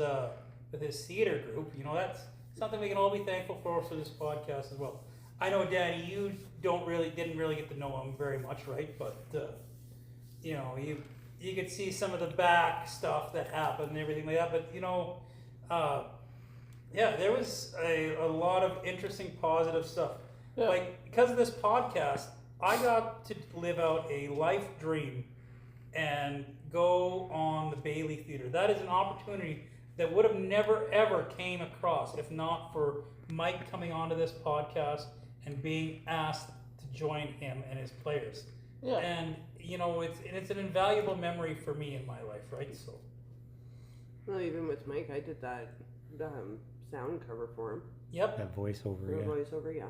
C: theater group. That's something we can all be thankful for this podcast as well. I know, Daddy, you didn't really get to know him very much, right? But you could see some of the back stuff that happened and everything like that. But there was a lot of interesting, positive stuff.
E: Yeah.
C: Like, because of this podcast, I got to live out a life dream and go on the Bailey Theater. That is an opportunity that would have never ever came across if not for Mike coming onto this podcast and being asked to join him and his players.
E: Yeah.
C: And it's an invaluable memory for me in my life, right? So.
D: Well, even with Mike, I did that sound cover for him.
C: Yep.
B: That voiceover,
D: The
B: yeah.
D: voiceover, yeah.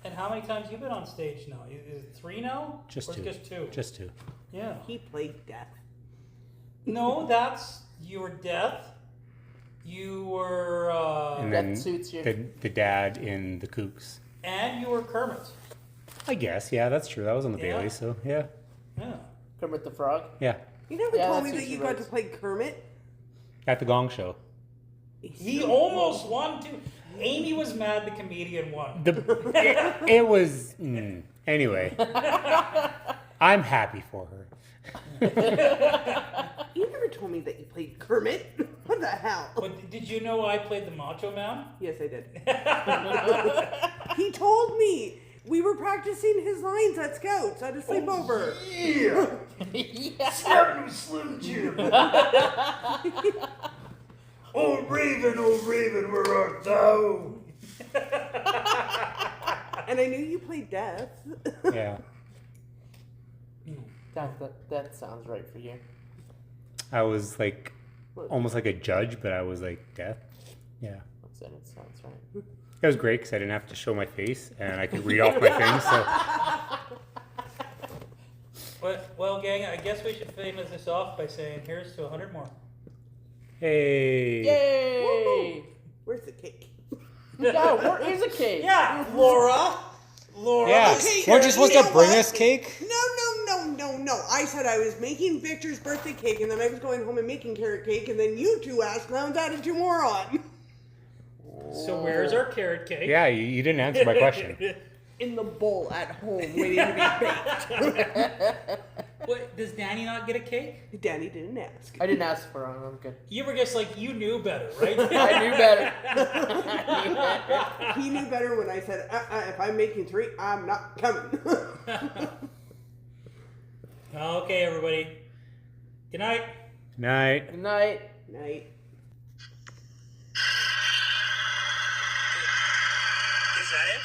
C: And how many times you been on stage now? Is it 3 now?
B: Just
C: or
B: two.
C: Just 2.
B: Just two.
C: Yeah.
D: He played Death.
C: No, you were Death. You were
B: And
E: That
B: then
E: suits you.
B: the dad in the Kooks.
C: and you were Kermit.
B: I guess, yeah, that's true. That was on the
C: Yeah.
B: Bailey, so yeah.
C: Yeah.
E: Kermit the Frog.
B: Yeah.
D: You never
E: Yeah,
D: told me
E: that's
D: that you
E: usually
D: got to play Kermit.
B: At the Gong Show.
C: He almost won too. Amy was mad the comedian won.
B: It was anyway. I'm happy for her.
D: You never told me that you played Kermit. What the hell?
C: But did you know I played the Macho Man?
D: Yes, I did. He told me. We were practicing his lines at Scouts at a sleepover.
A: Slim, Slim Jim. Oh Raven, where art thou?
D: And I knew you played Death.
B: Yeah.
E: That sounds right for you.
B: I was like almost like a judge, but I was like death. Yeah.
E: said it, so that's right.
B: It was great because I didn't have to show my face and I could read off my things. So
C: Well, gang, I guess we should finish this off by saying here's to 100 more.
B: hey.
E: Yay!
D: Where's the cake?
E: Yeah, where is a cake?
C: Yeah, Laura.
B: Yeah.
D: Okay,
B: Weren't you supposed to
D: know
B: bring
D: what?
B: us cake?
D: No. I said I was making Victor's birthday cake, and then I was going home and making carrot cake, and then you two ass clowns added 2 more on.
C: So where's our carrot cake?
B: Yeah, you didn't answer my question.
D: In the bowl at home, waiting to be baked.
C: What, does Danny not get a cake?
D: Danny didn't ask.
E: I didn't ask for one. I'm good.
C: You were just like, you knew better, right?
E: I knew better.
D: He knew better when I said, if I'm making 3, I'm not coming.
C: Okay, everybody. Good night.
B: Night.
E: Good night.
D: Night.
A: Is that it?